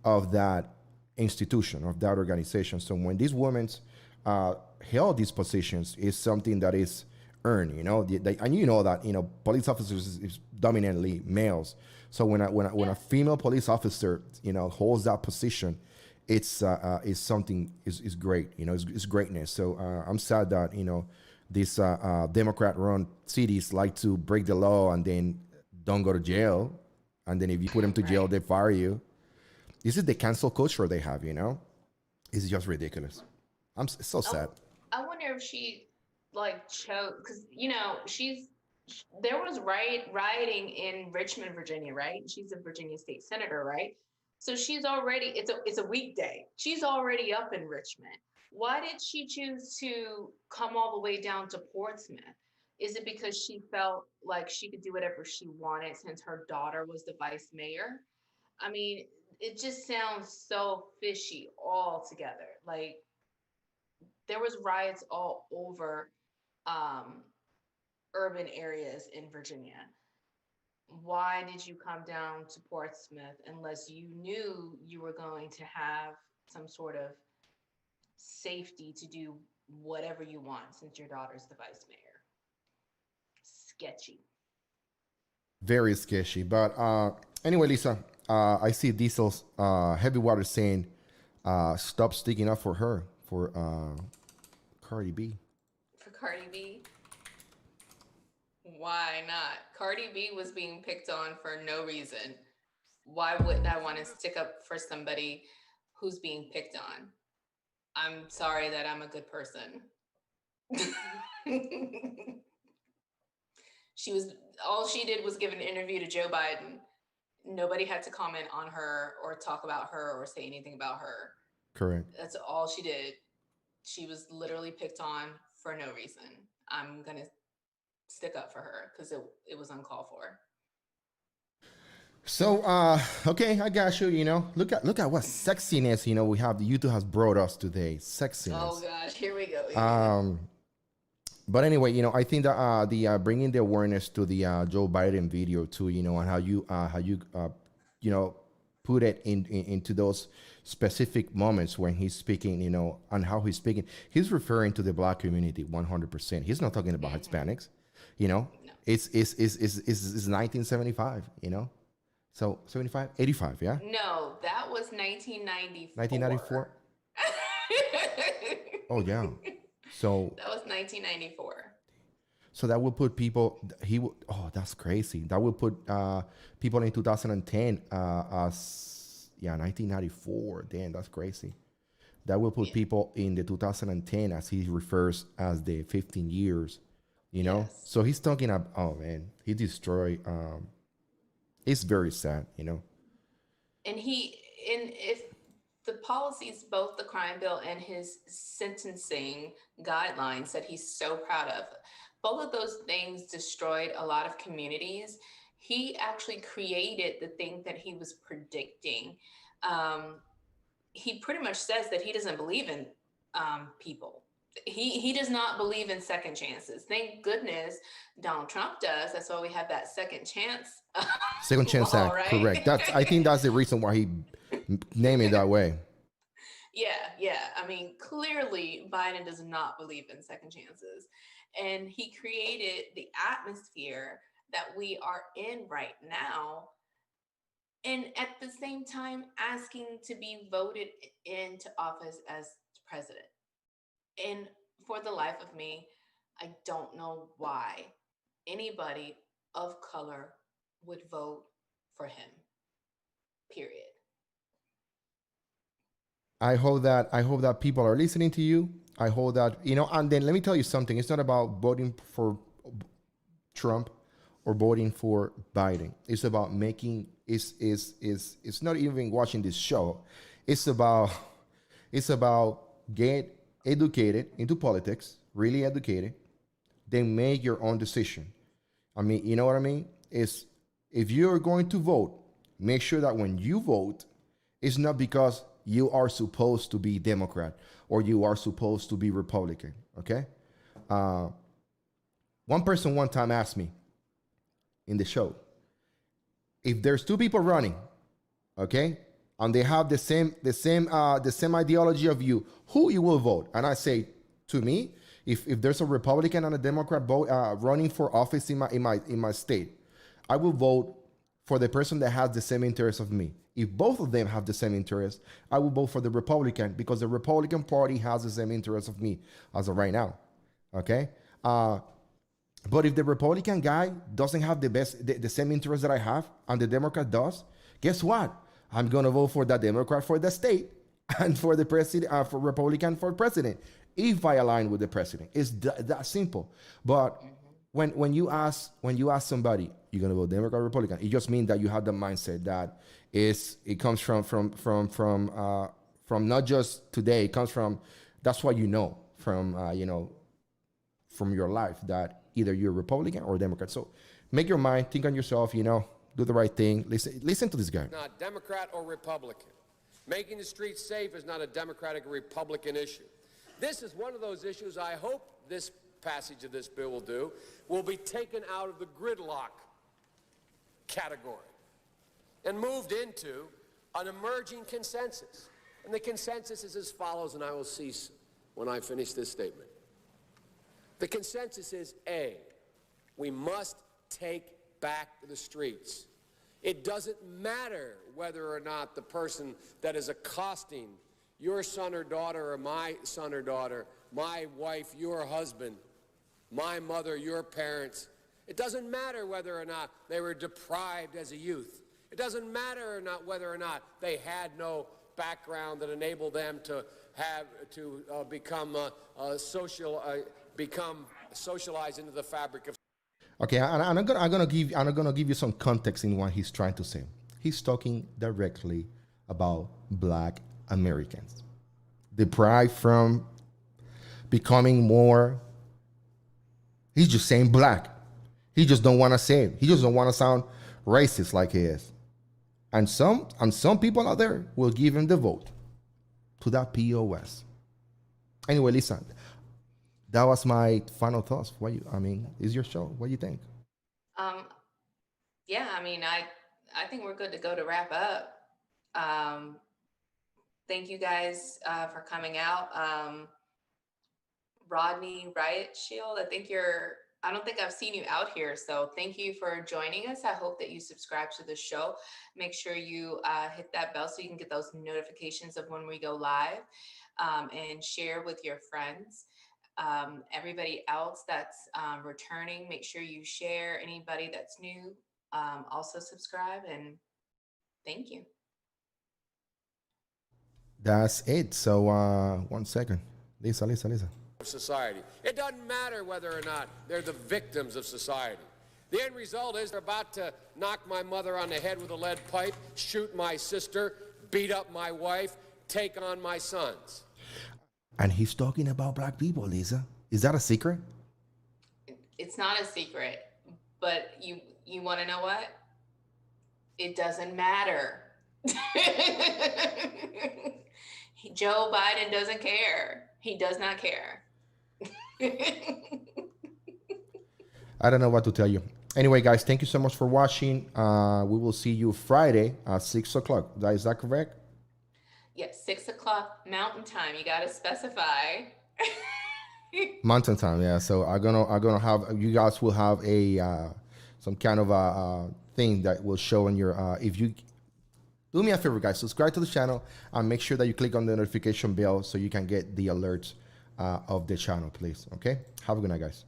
of that institution, of that organization. So when these women held these positions, is something that is earned. You know, and you know that, you know, police officers is dominantly males. So when a female police officer, you know, holds that position, it's something is great. You know, it's greatness. So I'm sad that, you know, these Democrat-run cities like to break the law and then don't go to jail. and then if you put them to jail, Right. they fire you. This is the cancel culture they have, It's just ridiculous. It's so sad. I wonder if she like chose because there was rioting in Richmond, Virginia, right? She's a Virginia state senator, right? So she's already it's a weekday. She's already up in Richmond. Why did she choose to come all the way down to Portsmouth? Is it because she felt like she could do whatever she wanted since her daughter was the vice mayor? I mean, it just sounds so fishy altogether. Like there was riots all over um, urban areas in Virginia. Why did you come down to Portsmouth unless you knew you were going to have some sort of safety to do whatever you want since your daughter's the vice mayor? Sketchy. Very sketchy. But anyway, Lisa, I see Diesel's heavy water saying, stop sticking up for her, for Cardi B. For Cardi B? Why not? Cardi B was being picked on for no reason. Why wouldn't I want to stick up for somebody who's being picked on? I'm sorry that I'm a good person. All she did was give an interview to Joe Biden. Nobody had to comment on her or talk about her or say anything about her. Correct. That's all she did. She was literally picked on for no reason. I'm going to stick up for her because it was uncalled for. So, okay, I got you. Look at what sexiness we have. YouTube has brought us today. Sexiness. Oh gosh, here we go. But anyway, I think that the bringing the awareness to the Joe Biden video too, and how you put it into those specific moments when he's speaking, and how he's speaking. He's referring to the Black community 100%. He's not talking about Hispanics. No. It's 1975. So 75, 85, yeah. No, that was 1994. 1994. Oh yeah. So that was 1994. So that would put people. That's crazy. That would put people in 2010 as 1994. Damn, that's crazy. That will put people in the 2010 as he refers as the 15 years. Yes. So he's talking about. Oh man, he destroyed. It's very sad. And if the policies, both the crime bill and his sentencing guidelines that he's so proud of, both of those things destroyed a lot of communities. He actually created the thing that he was predicting. He pretty much says that he doesn't believe in people. He does not believe in second chances. Thank goodness Donald Trump does. That's why we have that second chance. Second chance law, act, right? correct. I think that's the reason why he named it that way. Yeah. I mean, clearly Biden does not believe in second chances. And he created the atmosphere that we are in right now. And at the same time, asking to be voted into office as president. And for the life of me, I don't know why anybody of color would vote for him. Period. I hope that people are listening to you. I hope that and then let me tell you something. It's not about voting for Trump or voting for Biden. It's about making it's not even watching this show. It's about get educated into politics, really educated, then make your own decision. I mean, you know what I mean? Is if you're going to vote, make sure that when you vote, it's not because you are supposed to be Democrat or you are supposed to be Republican, okay? One person one time asked me in the show, if there's two people running, okay, and they have the same ideology of you, who you will vote? And I say, to me, if there's a Republican and a Democrat running for office in my state, I will vote for the person that has the same interest of me. If both of them have the same interest, I will vote for the Republican because the Republican Party has the same interest of me as of right now. Okay. But if the Republican guy doesn't have the same interest that I have, and the Democrat does, guess what? I'm gonna vote for the Democrat for the state and for the president, for Republican for president, if I align with the president. It's that simple. But when you ask somebody, you're gonna vote Democrat or Republican, it just means that you have the mindset that it comes from not just today. It comes from, that's what you know from from your life, that either you're Republican or Democrat. So make your mind, think on yourself, do the right thing. Listen to this guy. Not Democrat or Republican. Making the streets safe is not a Democratic or Republican issue. This is one of those issues I hope this passage of this bill will be taken out of the gridlock category and moved into an emerging consensus. And the consensus is as follows, and I will cease when I finish this statement. The consensus is, A, we must take back the streets. It doesn't matter whether or not the person that is accosting your son or daughter or my son or daughter, my wife, your husband, my mother, your parents. It doesn't matter whether or not they were deprived as a youth. It doesn't matter whether or not they had no background that enabled them to become socialized into the fabric of. Okay, and I'm gonna give you some context in what he's trying to say. He's talking directly about Black Americans, deprived from becoming more. He's just saying black. He just don't want to say it. He just don't want to sound racist like he is. And some people out there will give him the vote to that POS. Anyway, listen, that was my final thoughts. It's your show. What do you think? Yeah, I think we're good to go to wrap up. Thank you guys for coming out. Rodney Riot Shield, I don't think I've seen you out here, so thank you for joining us. I hope that you subscribe to the show. Make sure you hit that bell so you can get those notifications of when we go live, and share with your friends. Everybody else that's returning, make sure you share. Anybody that's new, also subscribe, and thank you. That's it. So 1 second. Lisa. Society. It doesn't matter whether or not they're the victims of society. The end result is they're about to knock my mother on the head with a lead pipe, shoot my sister, beat up my wife, take on my sons. And he's talking about black people, Lisa. Is that a secret? It's not a secret, but you want to know what? It doesn't matter. Joe Biden doesn't care. He does not care. I don't know what to tell you. Anyway, guys, thank you so much for watching. We will see you Friday at 6 o'clock. Is that correct? Yes, 6 o'clock Mountain Time. You got to specify. Mountain Time, yeah. So I'm gonna have, you guys will have a some kind of a thing that will show on your. If you do me a favor, guys, subscribe to the channel and make sure that you click on the notification bell so you can get the alerts of the channel, please. Okay. Have a good night, guys.